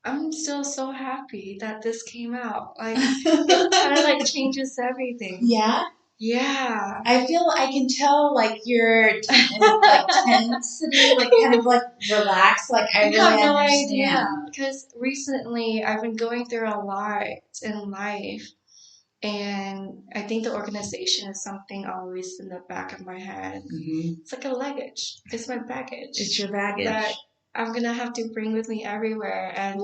I'm still so happy that this came out. Like it kind of like changes everything.
Yeah.
Yeah.
I feel I can tell like your like tensity, like kind of like relaxed. Like I really
have no
understand.
idea because recently I've been going through a lot in life. And I think the organization is something always in the back of my head. It's like a luggage. It's my baggage.
It's your baggage.
That I'm going to have to bring with me everywhere. And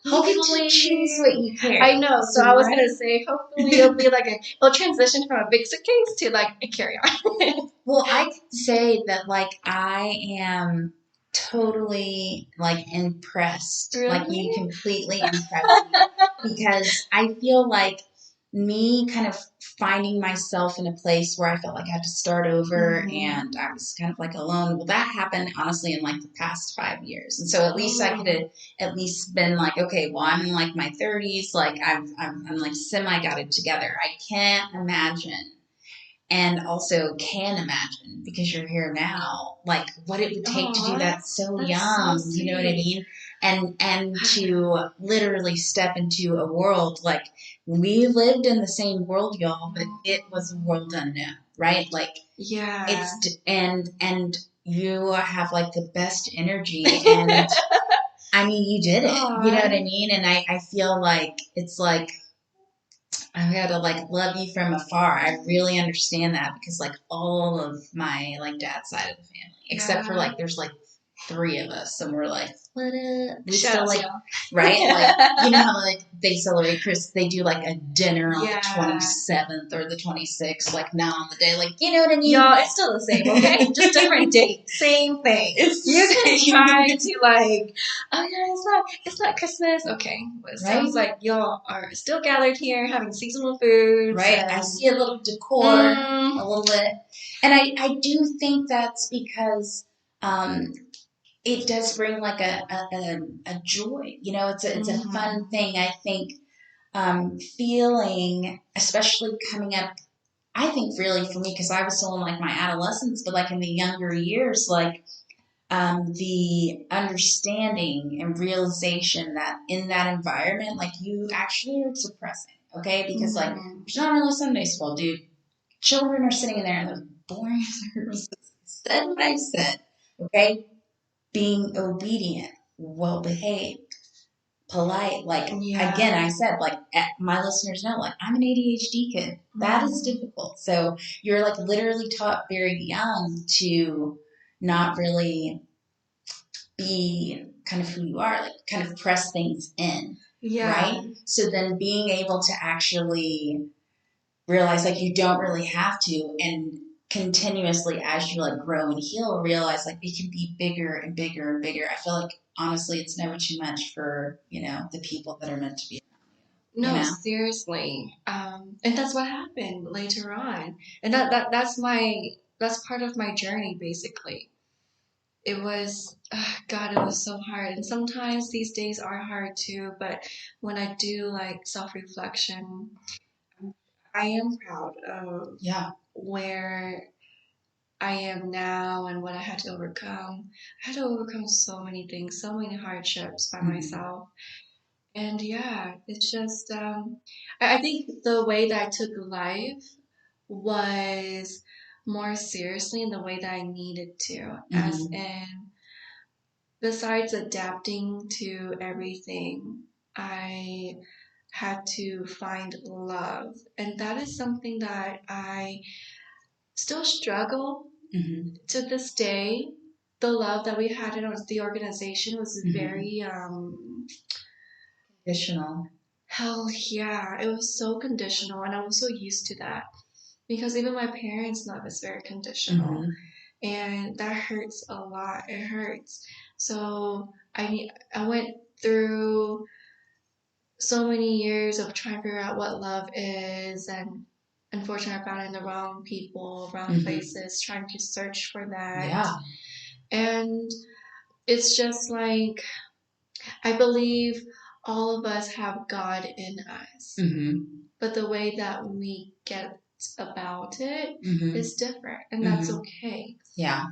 hopefully choose what you carry.
I know. So I was going to say, hopefully it'll be like it'll transition from a big suitcase to like a carry-on.
Well, I could say that like I am totally like impressed.
Really?
Like you completely impressed me because I feel like me kind of finding myself in a place where I felt like I had to start over and I was kind of like alone. Well, that happened honestly in like the past 5 years. And so at least I could have at least been like, okay, well, I'm in like my 30s. Like I'm like semi got it together. I can't imagine. And also can imagine because you're here now, like what it would take to do that so young,
so
you know what I mean? And to literally step into a world like we lived in the same world, y'all, but it was a world unknown, right? Like it's and you have like the best energy and I mean you did it, you know what I mean? And I feel like it's like I gotta like love you from afar. I really understand that because like all of my like dad's side of the family, except for like there's like 3 of us, and we're like, what up? We
Shout
still
out to y'all.
right? Like, you know how like they celebrate Christmas, they do like a dinner on the
Yeah.
27th or the 26th, like now on the day, like, you know what I mean?
Y'all, it's still the same, okay? Just different date, same thing.
It's the
You can
same.
try to like, oh yeah, it's not Christmas, okay? But it sounds like y'all are still gathered here having seasonal foods.
Right. I see a little decor, a little bit, and I do think that's because it does bring like a joy. You know, it's a fun thing. I think feeling, especially coming up, I think really for me, because I was still in like my adolescence, but like in the younger years, like the understanding and realization that in that environment, like you actually are suppressing, okay? Because like there's not really Sunday school, dude. Children are sitting in there and they're boring services. Said what I said, okay? Being obedient, well behaved, polite. Like again, I said, like my listeners know, like I'm an ADHD kid. That is difficult. So you're like literally taught very young to not really be kind of who you are, like kind of press things in. Right? So then being able to actually realize like you don't really have to, and continuously as you like grow and heal, realize like it can be bigger and bigger and bigger. I feel like honestly it's never too much for, you know, the people that are meant to be.
No,
You know?
seriously. And that's what happened later on. And that's part of my journey basically. It was, God, it was so hard. And sometimes these days are hard too, but when I do like self-reflection, I am proud of where I am now and what I had to overcome. I had to overcome so many things, so many hardships by myself. And yeah, it's just, I think the way that I took life was more seriously in the way that I needed to, as in, besides adapting to everything, I had to find love. And that is something that I still struggle to this day. The love that we had in the organization was very
conditional.
Hell yeah, it was so conditional, and I was so used to that because even my parents' love is very conditional, and that hurts a lot. It hurts. So I went through so many years of trying to figure out what love is, and unfortunately, I found it in the wrong people, wrong places, trying to search for that.
Yeah.
And it's just like, I believe all of us have God in us, but the way that we get about it is different, and that's okay.
Yeah.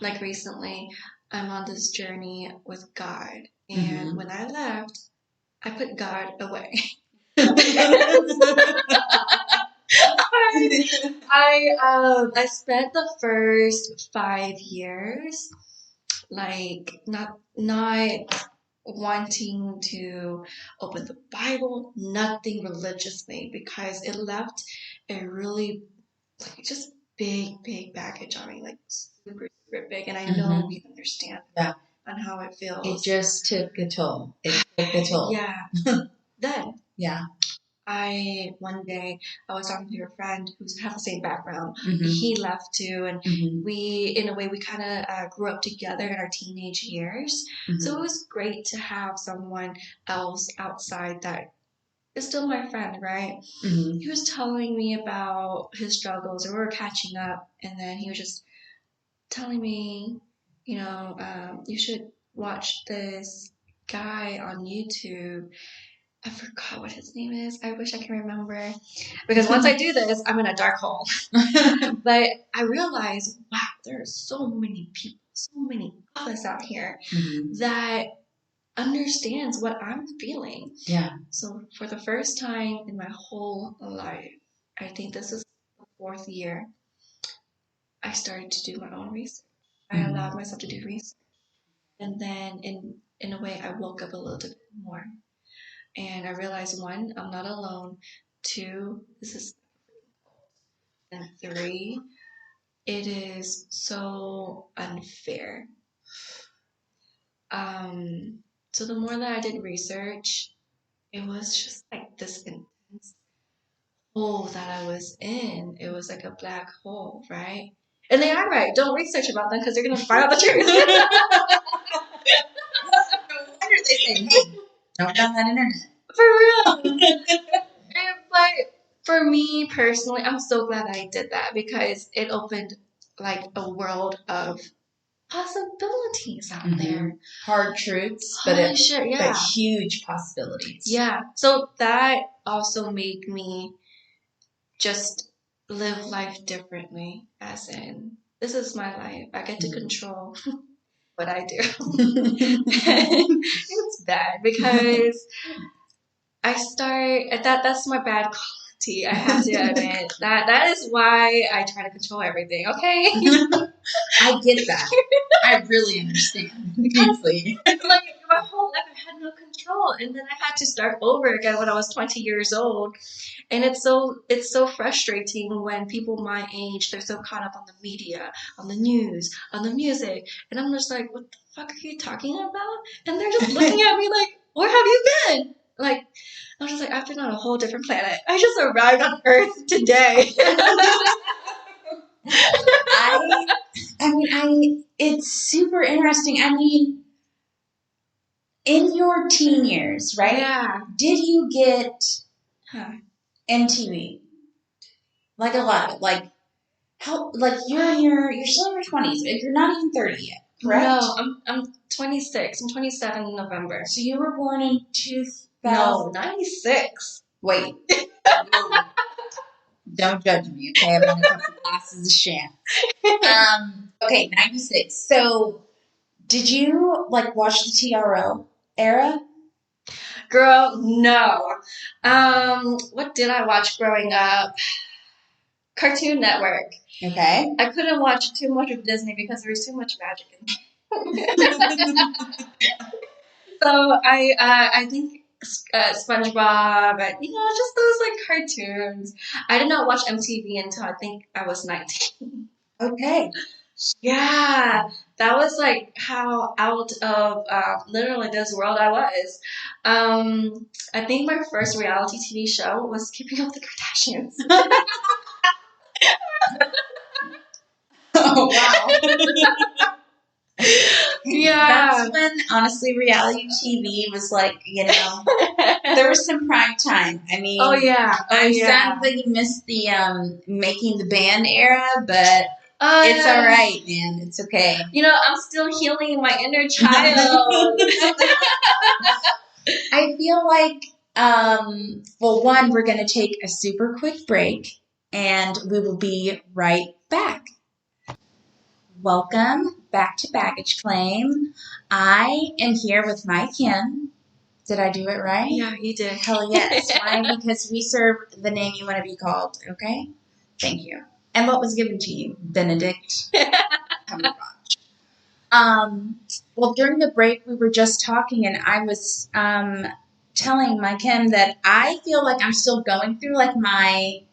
Like recently, I'm on this journey with God, and when I left, I put God away. I spent the first 5 years like not wanting to open the Bible, nothing religiously, because it left a really like just big baggage on me, like super big, and I know we understand on how it feels.
It just took a toll. It took a toll.
Yeah. Then
yeah.
One day I was talking to a friend who has the same background. He left too, and we, in a way, we kind of grew up together in our teenage years. So it was great to have someone else outside that is still my friend, right? He was telling me about his struggles, and we were catching up, and then he was just telling me, you know, you should watch this guy on YouTube. I forgot what his name is. I wish I can remember. Because once I do this, I'm in a dark hole. But I realized, wow, there are so many people, so many of us out here that understands what I'm feeling. Yeah. So for the first time in my whole life, I think this is the 4th year, I started to do my own research. I allowed myself to do research. And then in a way, I woke up a little bit more. And I realized, 1, I'm not alone. 2, this is, and 3, it is so unfair. So the more that I did research, it was just like this intense hole that I was in. It was like a black hole, right? And they are right. Don't research about them because you're gonna find out the truth.
No wonder they say, hey, don't go on that internet.
For real. But for me personally, I'm so glad I did that because it opened like a world of possibilities out there.
Hard truths,
Holy
but
shit, yeah.
but huge possibilities.
Yeah. So that also made me just live life differently, as in, this is my life. I get to control what I do. And it's bad because that's my bad quality. I have to admit that is why I try to control everything. Okay.
I get that. I really understand. Deeply.
Like my whole life, I had no control, and then I had to start over again when I was 20 years old. And it's so frustrating when people my age, they're so caught up on the media, on the news, on the music, and I'm just like, what the fuck are you talking about? And they're just looking at me like, where have you been? Like, I was just like, I've been on a whole different planet. I just arrived on Earth today.
It's super interesting. I mean, in your teen years, right?
Yeah.
Did you get MTV? Like a lot of it. Like how? Like you're still in your 20s. You're not even 30 yet, correct?
No, I'm 26. I'm 27 in November.
So you were born in 2000.
No, 96.
Wait. Don't judge me, okay? I've had a couple glasses of sham. Okay, 96. So, did you like watch the TRL era?
Girl, no. What did I watch growing up? Cartoon Network.
Okay.
I couldn't watch too much of Disney because there was too much magic in it. So I think SpongeBob, and just those like cartoons. I did not watch MTV until I think I was 19.
Okay.
Yeah, that was like how out of literally this world I was. I think my first reality TV show was Keeping Up with the Kardashians.
Oh, wow.
Yeah.
That's when, honestly, reality TV was like, there was some prime time. I mean,
oh yeah.
I'm sad that you missed the making the band era, but it's all right, man. It's okay.
I'm still healing my inner child.
I feel like, well, one, we're going to take a super quick break, and we will be right back. Welcome back to Baggage Claim. I am here with Maikim. Did I do it right?
Yeah, you did.
Hell yes. Why? Because we serve the name you want to be called, okay? Thank you. And what was given to you? Benedict. Oh my gosh. Well, during the break, we were just talking, and I was telling Maikim that I feel like I'm still going through like my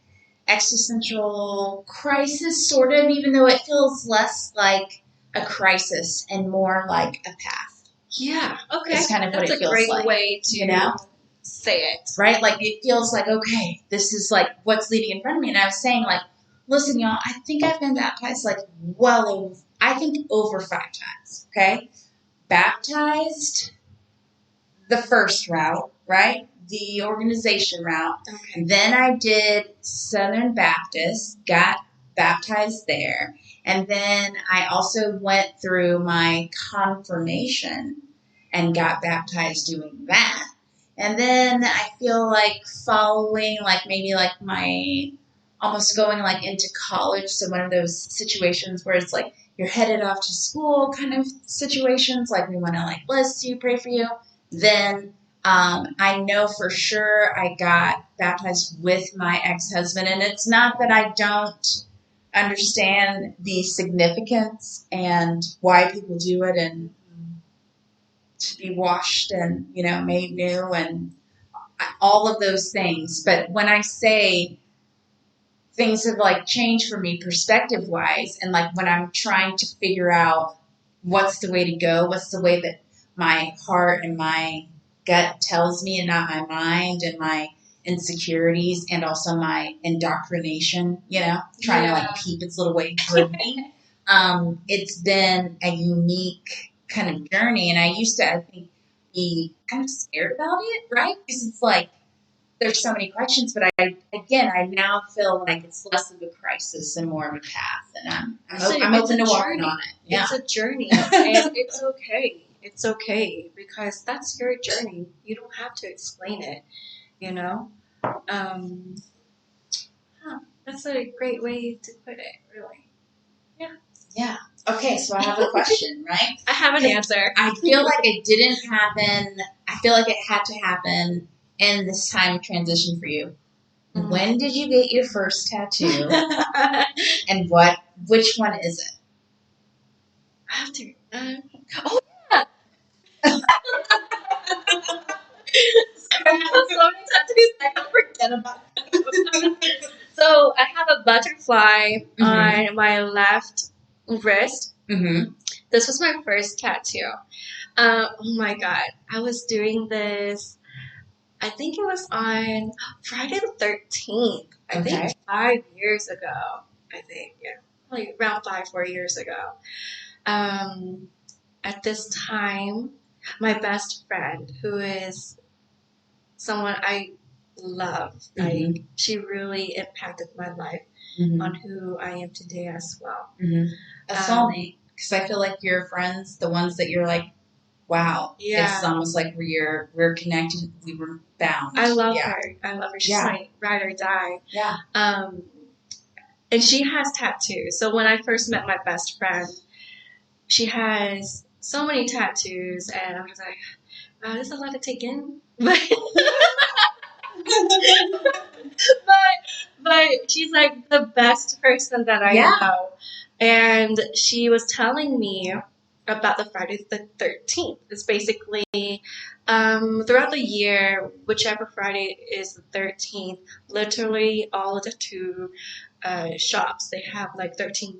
existential crisis, sort of, even though it feels less like a crisis and more like a path.
Yeah, okay.
It's kind of what it feels like.
That's a great way to say it.
Right? Like, it feels like, okay, this is like what's leading in front of me. And I was saying, like, listen, y'all, I think I've been baptized like over 5 times, okay? Baptized the first route, right? The organization route.
Okay.
Then I did Southern Baptist, got baptized there. And then I also went through my confirmation and got baptized doing that. And then I feel like following, like maybe like my almost going like into college. So one of those situations where it's like you're headed off to school kind of situations, like we want to like bless you, pray for you. Then I know for sure I got baptized with my ex-husband, and it's not that I don't understand the significance and why people do it, and to be washed and made new and all of those things. But when I say things have like changed for me perspective wise, and like when I'm trying to figure out what's the way to go, what's the way that my heart and my gut tells me and not my mind and my insecurities and also my indoctrination, trying to like peep its little way through me. It's been a unique kind of journey, and I used to, I think, be kind of scared about it, right? Because it's like there's so many questions, but I now feel like it's less of a crisis and more of a path, and I'm open to walking on it. Yeah.
It's a journey, and it's okay. It's okay because that's your journey. You don't have to explain it, That's a great way to put it, really. Yeah.
Yeah. Okay, so I have a question, right?
I have an answer.
I feel like it didn't happen. I feel like it had to happen in this time of transition for you. Mm-hmm. When did you get your first tattoo? And which one is it?
I have to. Oh, yeah. I have so many tattoos, I can forget about them. So I have a butterfly on my left wrist. Mm-hmm. This was my first tattoo. Oh my God. I was doing this, I think it was on Friday the 13th. I think 5 years ago. Probably around 4 years ago. At this time, my best friend, who is someone I love, like she really impacted my life on who I am today as well.
A soulmate, because I feel like your friends, the ones that you're like, wow, it's almost like we're connected, we were bound.
I love her. She's my ride or die. Yeah. And she has tattoos. So when I first met my best friend, she has so many tattoos, and I was like, wow, there's a lot to take in. But she's like the best person that I know. And she was telling me about the Friday the 13th. It's basically throughout the year, whichever Friday is the 13th, literally all of the tattoo shops, they have like $13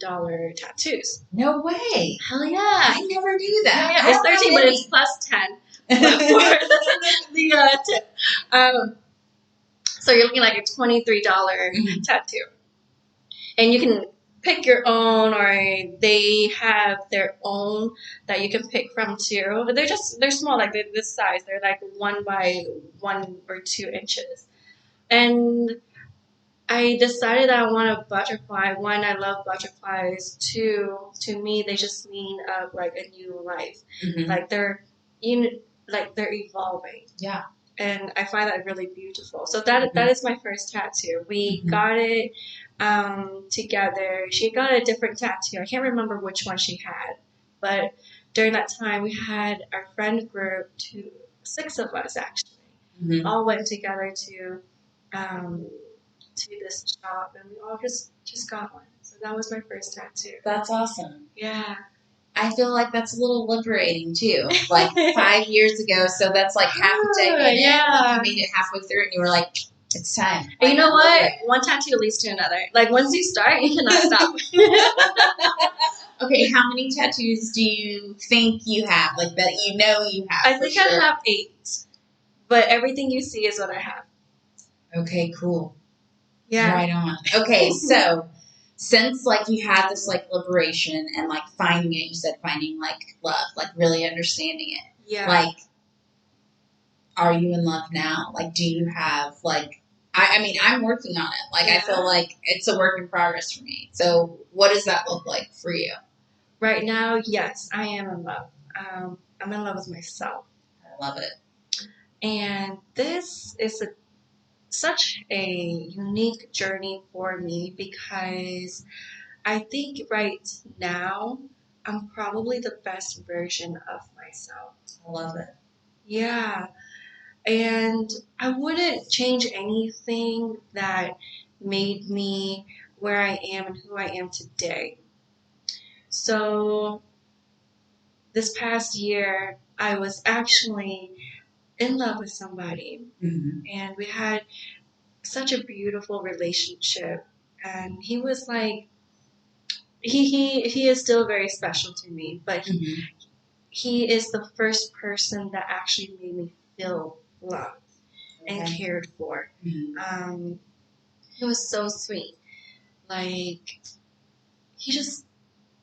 tattoos.
No way.
Hell yeah.
I never knew that.
Yeah, it's 13, but it's plus 10 for the tip. So you're looking like a $23 tattoo. And you can pick your own, or they have their own that you can pick from too. But they're small, like they're this size. They're like 1 by 1 or 2 inches. And I decided that I want a butterfly. One, I love butterflies. Two, to me, they just mean like a new life. Like they're evolving. Yeah. And I find that really beautiful. So that is my first tattoo. We got it together. She got a different tattoo. I can't remember which one she had. But during that time, we had our friend group, 6 of us actually, all went together to this shop, and we all just got one. So that was my first tattoo.
That's awesome.
Yeah.
I feel like that's a little liberating too. Like 5 years ago, so that's like half a decade. Yeah. You made it halfway through, and you were like, "It's time."
And you know what? One tattoo leads to another. Like once you start, you cannot stop.
Okay, how many tattoos do you think you have? Like that you have?
I think I have 8, but everything you see is what I have.
Okay, cool.
Yeah.
Right on. Okay, so since like you had this like liberation and like finding it, you said finding like love, like really understanding it.
Yeah.
Like, are you in love now? Like, do you have like, I mean, I'm working on it. Like, I feel like it's a work in progress for me. So what does that look like for you?
Right now, yes, I am in love. I'm in love with myself.
I love it.
And this is such a unique journey for me because I think right now I'm probably the best version of myself.
I love it.
Yeah. And I wouldn't change anything that made me where I am and who I am today. So this past year, I was actually in love with somebody, and we had such a beautiful relationship. And he was like, he is still very special to me, but he is the first person that actually made me feel loved and cared for. He was so sweet. Like, he just,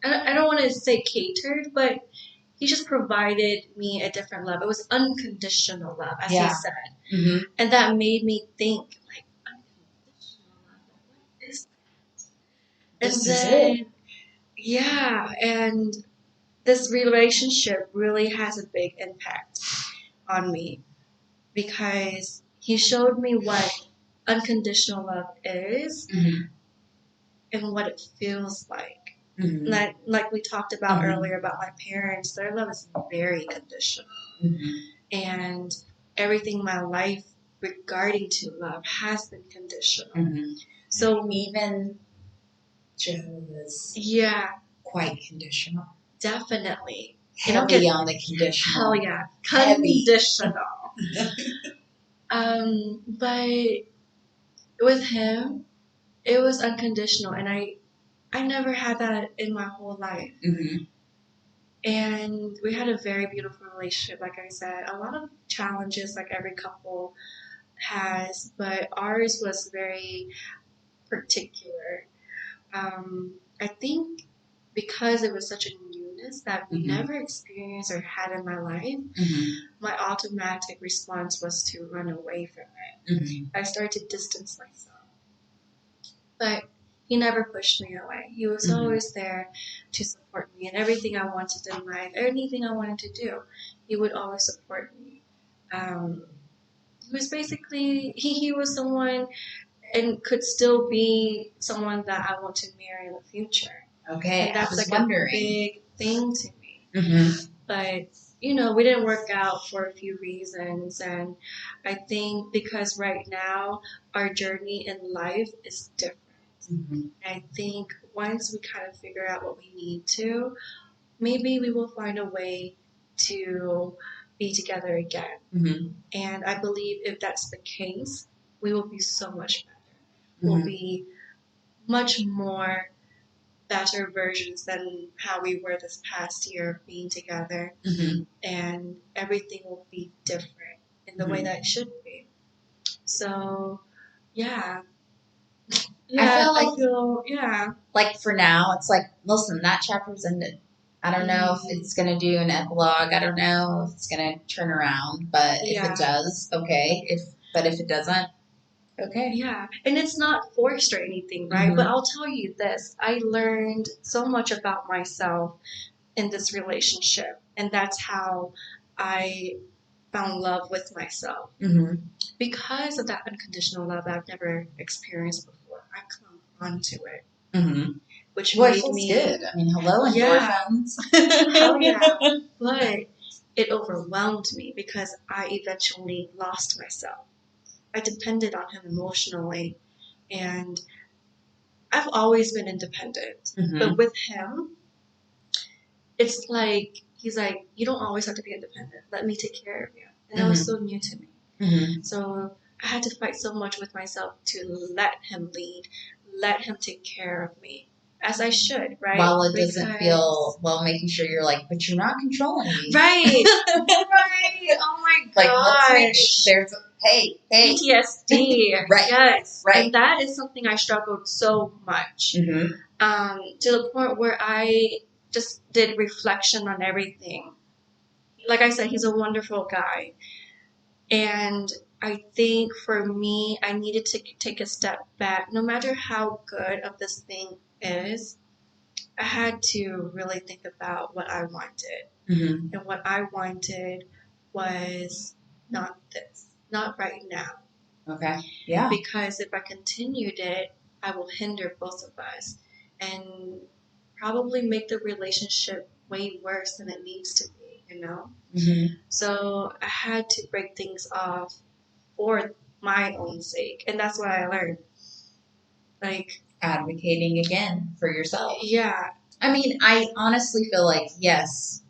I don't want to say catered, but he just provided me a different love. It was unconditional love, as he said. And that made me think, like, unconditional love, what is that? And then, yeah, and this relationship really has a big impact on me because he showed me what unconditional love is and what it feels like. Like we talked about earlier about my parents, their love is very conditional. And everything in my life regarding to love has been conditional. So
even Joe's quite conditional.
Definitely.
Heavy on the conditional.
Hell yeah. Conditional. But with him, it was unconditional, and I never had that in my whole life. And we had a very beautiful relationship, like I said. A lot of challenges, like every couple has, but ours was very particular. I think because it was such a newness that we never experienced or had in my life, my automatic response was to run away from it. I started to distance myself. But he never pushed me away. He was always there to support me in everything I wanted in life, anything I wanted to do. He would always support me. He was basically, he was someone and could still be someone that I want to marry in the future.
Okay,
and that's
I was
like
wondering.
a big thing to me. But, you know, we didn't work out for a few reasons. And I think because right now our journey in life is different. I think once we kind of figure out what we need to, maybe we will find a way to be together again. And I believe if that's the case, we will be so much better. We'll be much more better versions than how we were this past year of being together. And everything will be different in the way that it should be. So, yeah. I feel
like for now, it's like, listen, that chapter's ended. I don't know if it's going to do an epilogue. I don't know if it's going to turn around, but if it does, okay. But if it doesn't, okay.
Yeah, and it's not forced or anything, right? But I'll tell you this. I learned so much about myself in this relationship, and that's how I found love with myself. Because of that unconditional love I've never experienced before, I clung onto it. Which made me
good. I mean, hello, endorphins.
Hell yeah. But it overwhelmed me because I eventually lost myself. I depended on him emotionally, and I've always been independent. But with him, it's like, he's like, you don't always have to be independent. Let me take care of you. And that was so new to me. So I had to fight so much with myself to let him lead, let him take care of me. As I should, right?
While it doesn't feel, making sure you're like, but you're not controlling me.
Right. Right. Oh my gosh.
Like, there's, hey.
PTSD.
Right.
Yes.
Right.
And that is something I struggled so much. To the point where I just did reflection on everything. Like I said, he's a wonderful guy. And I think for me, I needed to take a step back. No matter how good of this thing is, I had to really think about what I wanted. And what I wanted was not this, not right now.
Okay. Yeah.
Because if I continued it, I will hinder both of us and probably make the relationship way worse than it needs to be, you know? So I had to break things off for my own sake. And that's what I learned. Like,
advocating again for yourself.
Yeah.
I mean, I honestly feel like, yes,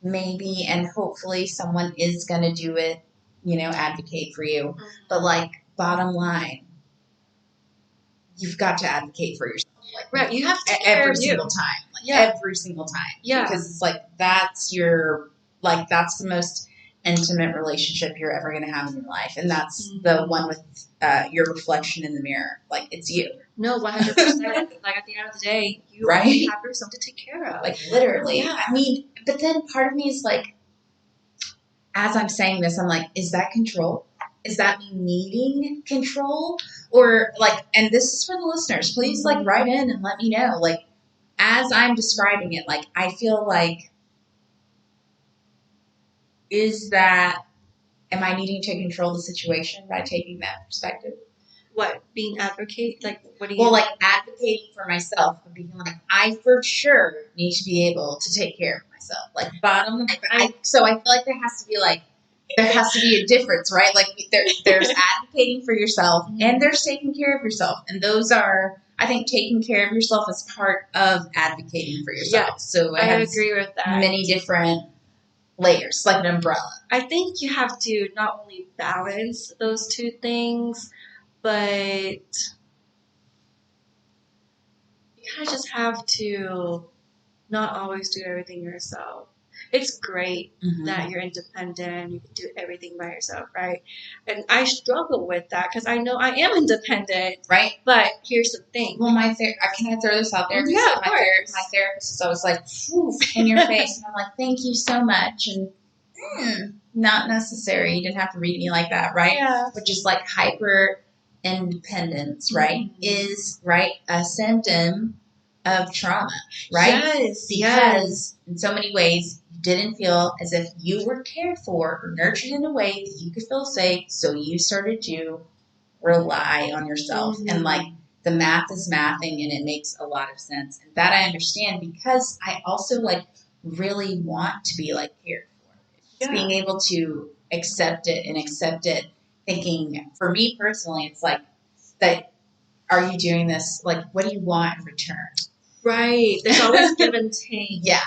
maybe and hopefully someone is going to do it, advocate for you. But, like, bottom line, you've got to advocate for yourself. Like,
right. You have to take
every
care of
single
you.
time. Like,
Yeah.
every single time.
Yeah.
Because it's like, that's your, like, that's the most intimate relationship you're ever going to have in your life. And that's the one with your reflection in the mirror. Like, it's you.
No, 100%. Like, at the end of the day, you
Right?
only have yourself to take care of.
Like, literally.
Yeah.
I mean, but then part of me is like, as I'm saying this, I'm like, is that control? Is that me needing control? Or like, and this is for the listeners, please like write in and let me know. Like, as I'm describing it, like, I feel like, am I needing to control the situation by taking that perspective?
What, being advocate? Like, what do you?
Well, like advocating for myself and being like, I for sure need to be able to take care of myself. Like, bottom line. So I feel like there has to be a difference, right? Like, there's advocating for yourself and there's taking care of yourself. And those are, I think, taking care of yourself is part of advocating for yourself.
Yeah,
so
I agree with that.
Many different layers, like an umbrella.
I think you have to not only balance those two things, but you kind of just have to not always do everything yourself. It's great that you're independent, you can do everything by yourself, right? And I struggle with that because I know I am independent,
right?
But here's the thing.
Well, can I throw this out there?
Yeah, of course.
My therapist is always like, in your face, and I'm like, thank you so much, and not necessary. You didn't have to read me like that, right?
Yeah.
Which is like hyper independence, right? Is right a symptom of trauma, right?
Yes.
Because in so many ways you didn't feel as if you were cared for or nurtured in a way that you could feel safe, so you started to rely on yourself. And like, the math is mathing, and it makes a lot of sense. And that I understand because I also like really want to be like cared for. Just being able to accept it, thinking, for me personally, it's like, that, are you doing this? Like, what do you want in return?
Right. There's always give and take.
Yeah.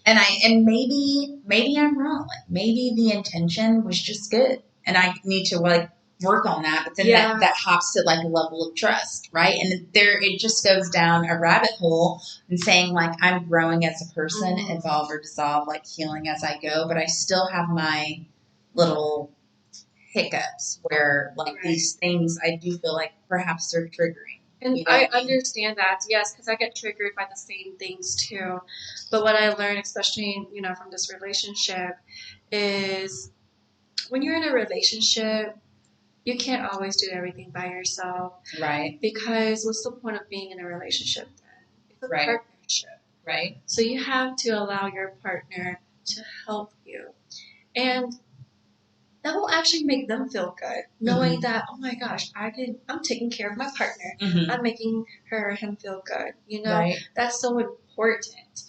And maybe I'm wrong. Like, maybe the intention was just good, and I need to like work on that. But then that hops to like a level of trust, right? And it just goes down a rabbit hole and saying like, I'm growing as a person, evolve or dissolve, like healing as I go. But I still have my little hiccups where like these things I do feel like perhaps they're triggering.
And I understand that, yes, because I get triggered by the same things too. But what I learned, especially, from this relationship, is when you're in a relationship, you can't always do everything by yourself.
Right.
Because what's the point of being in a relationship then? It's a partnership.
Right.
So you have to allow your partner to help you. And that will actually make them feel good, knowing that, oh my gosh, I'm taking care of my partner. I'm making her or him feel good. That's so important.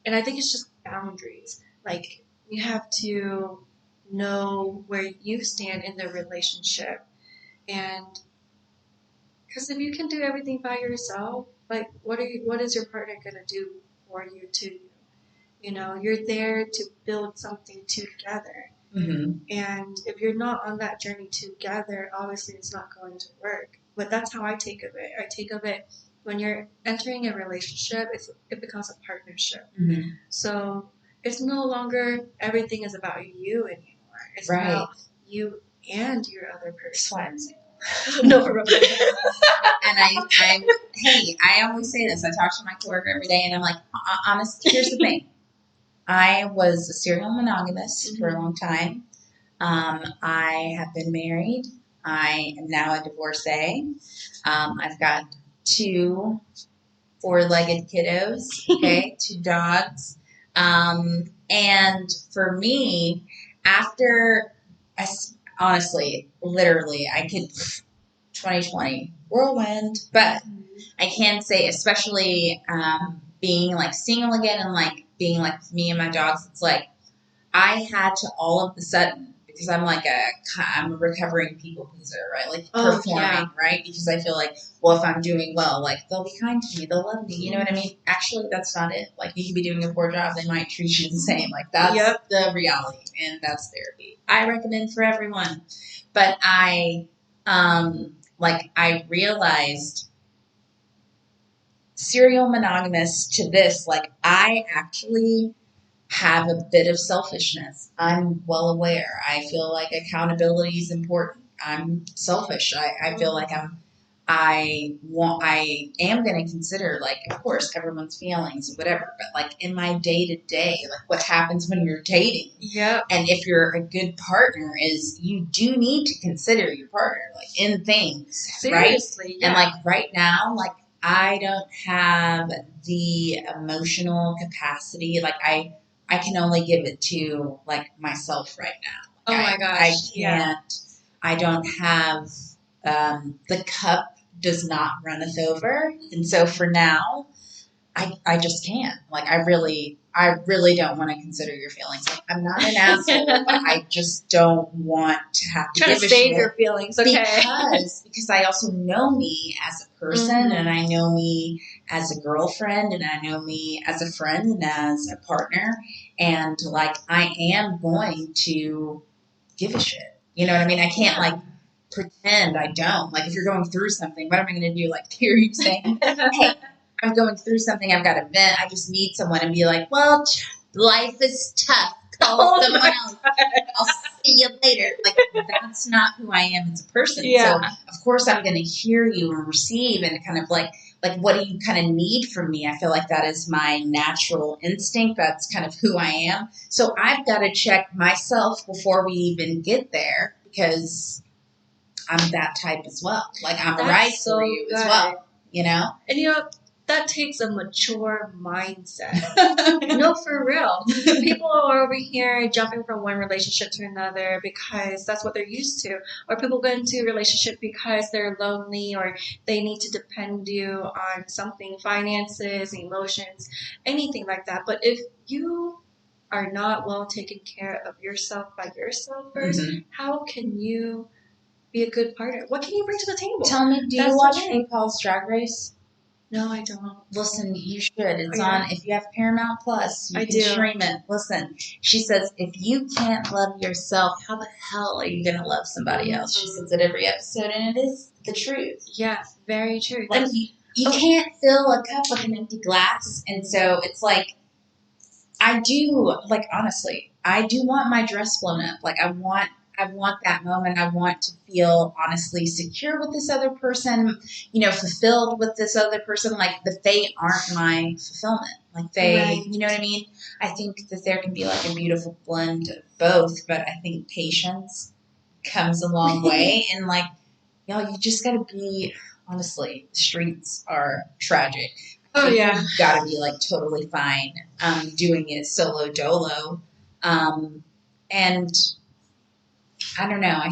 And I think it's just boundaries. Like, you have to know where you stand in the relationship. And because if you can do everything by yourself, like, what is your partner going to do for you to you? You're there to build something together. And if you're not on that journey together, obviously it's not going to work. But that's how I take of it. I take of it, when you're entering a relationship, it becomes a partnership. So it's no longer everything is about you anymore. It's about you and your other person. No, and
I always say this. I talk to my coworker every day, and I'm like, honestly, here's the thing. I was a serial monogamist for a long time. I have been married. I am now a divorcee. I've got 2 4-legged kiddos, 2 dogs. And for me, honestly, literally, I could, 2020, whirlwind, but I can say, especially being like single again and like being like me and my dogs, it's like I had to all of a sudden, because I'm a recovering people pleaser, right? Like performing, right? Because I feel like, well, if I'm doing well, like they'll be kind to me, they'll love me, you know what I mean? Actually, that's not it. Like, you could be doing a poor job, they might treat you the same. Like, that's the reality, and that's therapy. I recommend for everyone. But I realized serial monogamous to this, like I actually have a bit of selfishness. I'm well aware. I feel like accountability is important. I'm selfish. I feel like I am going to consider, like, of course, everyone's feelings, whatever, but like in my day to day, like what happens when you're dating.
Yeah.
And if you're a good partner, is you do need to consider your partner, like in things,
Seriously,
right?
yeah.
And like right now, like I don't have the emotional capacity. Like I can only give it to like myself right now.
Oh
Like,
my gosh.
I can't. I don't have the cup does not runneth over, and so for now, I just can't. Like I really don't want to consider your feelings. Like I'm not an asshole, but I just don't want to have to
Try
give
to
a
save
shit
your feelings, okay?
because I also know me as a person, and I know me as a girlfriend, and I know me as a friend and as a partner, and like I am going to give a shit. You know what I mean? I can't like pretend I don't. Like if you're going through something, what am I going to do? Like hear you saying, "Hey, I'm going through something. I've got to vent. I just need someone to be like, well, life is tough. Call someone else. I'll see you later." Like that's not who I am as a person.
Yeah.
So of course I'm going to hear you and receive and kind of like what do you kind of need from me? I feel like that is my natural instinct. That's kind of who I am. So I've got to check myself before we even get there because I'm that type as well. Like I'm right for you as well, you know?
And you know, that takes a mature mindset. No, for real. People are over here jumping from one relationship to another because that's what they're used to. Or people go into a relationship because they're lonely or they need to depend you on something, finances, emotions, anything like that. But if you are not well taken care of yourself by yourself first, how can you be a good partner? What can you bring to the table?
Tell me, do you watch RuPaul's Drag Race?
No, I don't.
Listen, you should. It's on, if you have Paramount Plus, you can stream it. Listen, she says, if you can't love yourself, how the hell are you going to love somebody else? She says it every episode, and it is the truth.
Yeah, very true.
Like, you can't fill a cup with an empty glass, and so it's like, I do, like, honestly, I do want my dress blown up. Like, I want that moment. I want to feel honestly secure with this other person, you know, fulfilled with this other person. Like, but they aren't my fulfillment. Like, you know what I mean? I think that there can be like a beautiful blend of both, but I think patience comes a long way. And like, y'all, you just gotta be, honestly, the streets are tragic.
Oh, yeah.
You've got to be like totally fine doing it solo dolo. And I don't know,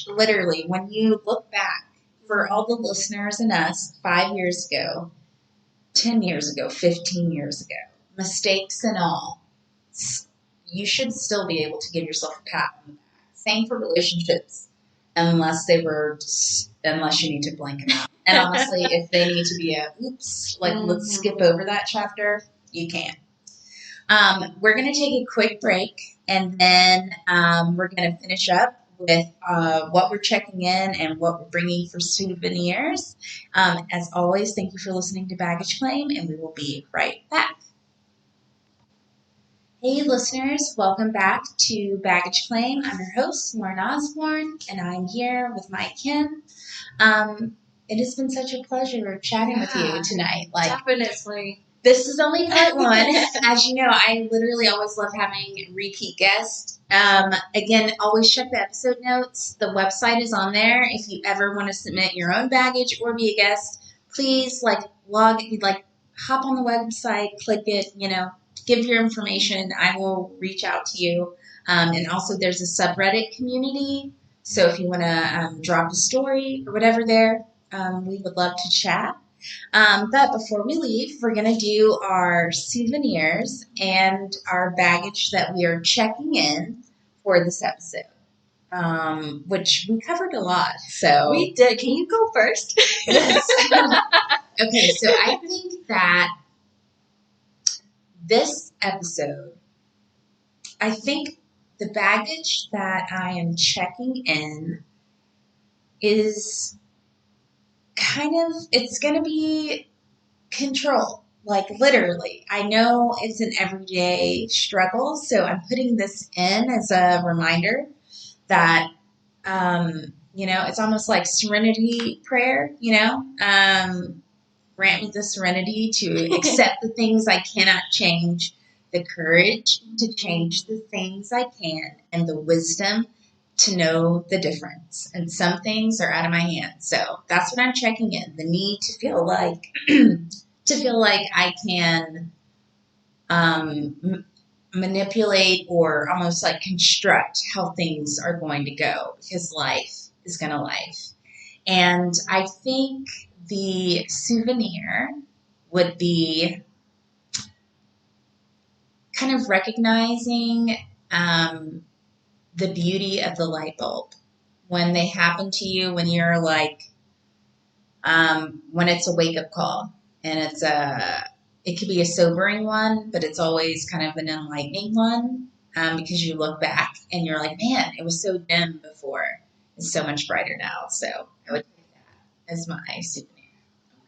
literally, when you look back for all the listeners and us 5 years ago, 10 years ago, 15 years ago, mistakes and all, you should still be able to give yourself a pat on the back. Same for relationships, unless you need to blank them out. And honestly, if they need to be oops, like let's skip over that chapter, you can. We're going to take a quick break, and then we're going to finish up with what we're checking in and what we're bringing for souvenirs. As always, thank you for listening to Baggage Claim, and we will be right back. Hey listeners, welcome back to Baggage Claim. I'm your host, Lauren Osborne, and I'm here with my Kim. It has been such a pleasure chatting with you tonight. Like,
definitely.
This is only part one. As you know, I literally always love having repeat guests. Again, always check the episode notes. The website is on there. If you ever want to submit your own baggage or be a guest, please hop on the website, click it, give your information. I will reach out to you. And also there's a subreddit community. So if you want to drop a story or whatever there, we would love to chat. But before we leave, we're going to do our souvenirs and our baggage that we are checking in for this episode, which we covered a lot. So
we did. Can you go first?
Yes. Okay, so I think that this episode, I think the baggage that I am checking in is it's going to be control. Like literally, I know it's an everyday struggle, so I'm putting this in as a reminder that, it's almost like serenity prayer, grant me the serenity to accept the things I cannot change, the courage to change the things I can, and the wisdom to know the difference. And some things are out of my hands. So that's what I'm checking in. The need to feel like I can manipulate or almost like construct how things are going to go, because life is going to life. And I think the souvenir would be kind of recognizing the beauty of the light bulb when they happen to you, when you're like, when it's a wake up call, and it could be a sobering one, but it's always kind of an enlightening one, because you look back and you're like, man, it was so dim before. It's so much brighter now. So I would take that as my souvenir.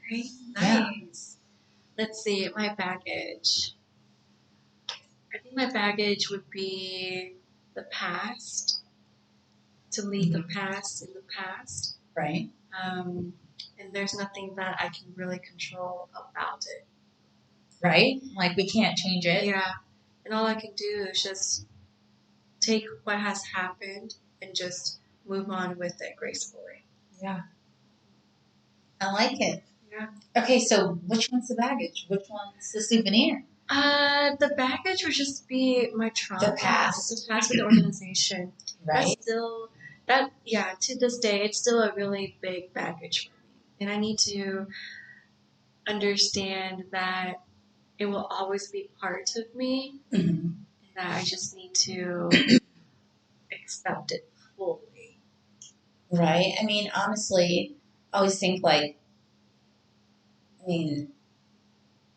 Okay, nice. Yeah. Let's see, my baggage. I think my baggage would be the past, to leave the past in the past.
Right.
And there's nothing that I can really control about it.
Right? Like we can't change it.
Yeah. And all I can do is just take what has happened and just move on with it gracefully.
Yeah. I like it.
Yeah.
Okay, so which one's the baggage? Which one's the souvenir?
The baggage would just be my trauma.
The past.
The past with the organization.
Right.
That's still, to this day, it's still a really big baggage for me. And I need to understand that it will always be part of me.
Mm-hmm.
And that I just need to accept it fully.
Right. I mean, honestly, I always think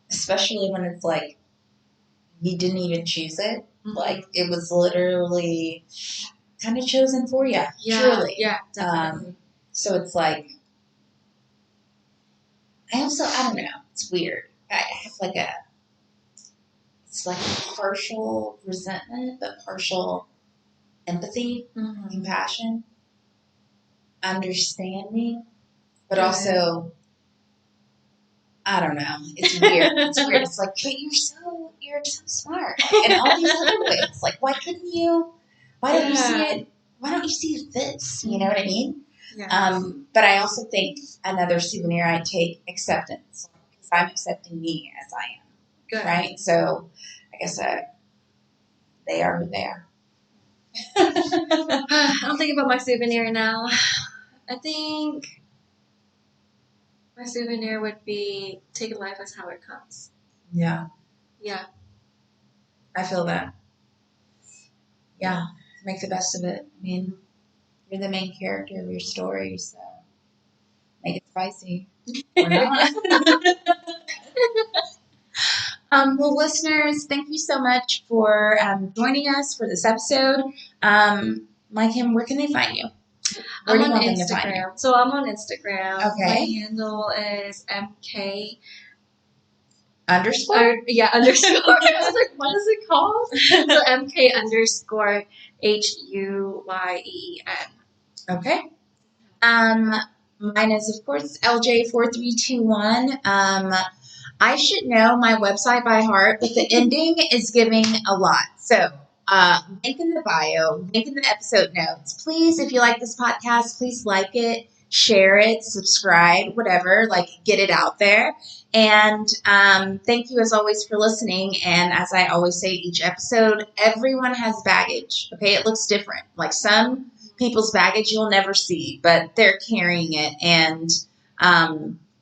especially when it's like you didn't even choose it. Mm-hmm. Like it was literally kind of chosen for you.
Yeah,
truly.
Yeah, definitely.
So it's like, I don't know. It's weird. I have it's like a partial resentment, but partial empathy, mm-hmm. compassion, understanding, but also, I don't know. It's weird. It's weird. It's like, but you're so smart. Like, in all these other ways. Like, why don't you see it? Why don't you see this? You know what I mean?
Yeah.
But I also think another souvenir I take, acceptance. Because I'm accepting me as I am.
Good.
Right? So, I guess they are who they are.
I'm thinking about my souvenir now. I think my souvenir would be take life as how it comes.
Yeah.
Yeah.
I feel that. Yeah. Make the best of it. I mean, you're the main character of your story, so make it spicy. Or not. Well, listeners, thank you so much for joining us for this episode. Maikim, where can they find you? Where
I'm on Instagram. So I'm on Instagram.
Okay.
My handle is MK
underscore.
Underscore. I was like, what is it called? So MK underscore HUYEEN.
Okay. Mine is, of course, LJ4321. I should know my website by heart, but the ending is giving a lot. So, link in the bio, link in the episode notes. Please, if you like this podcast, please like it, share it, subscribe, whatever, like get it out there. And thank you as always for listening. And as I always say each episode, everyone has baggage. Okay, it looks different. Like some people's baggage you'll never see, but they're carrying it. And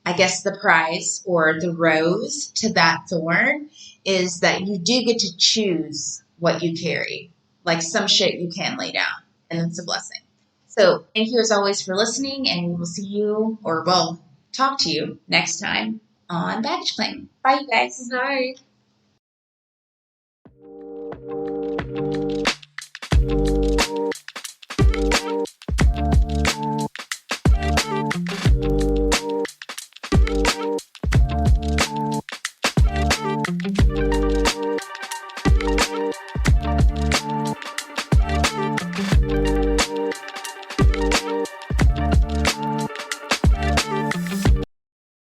I guess the prize or the rose to that thorn is that you do get to choose what you carry. Like some shit you can lay down, and it's a blessing. So thank you as always for listening, and we'll see you, or we'll talk to you next time on Baggage Claim. Bye, you guys.
Bye.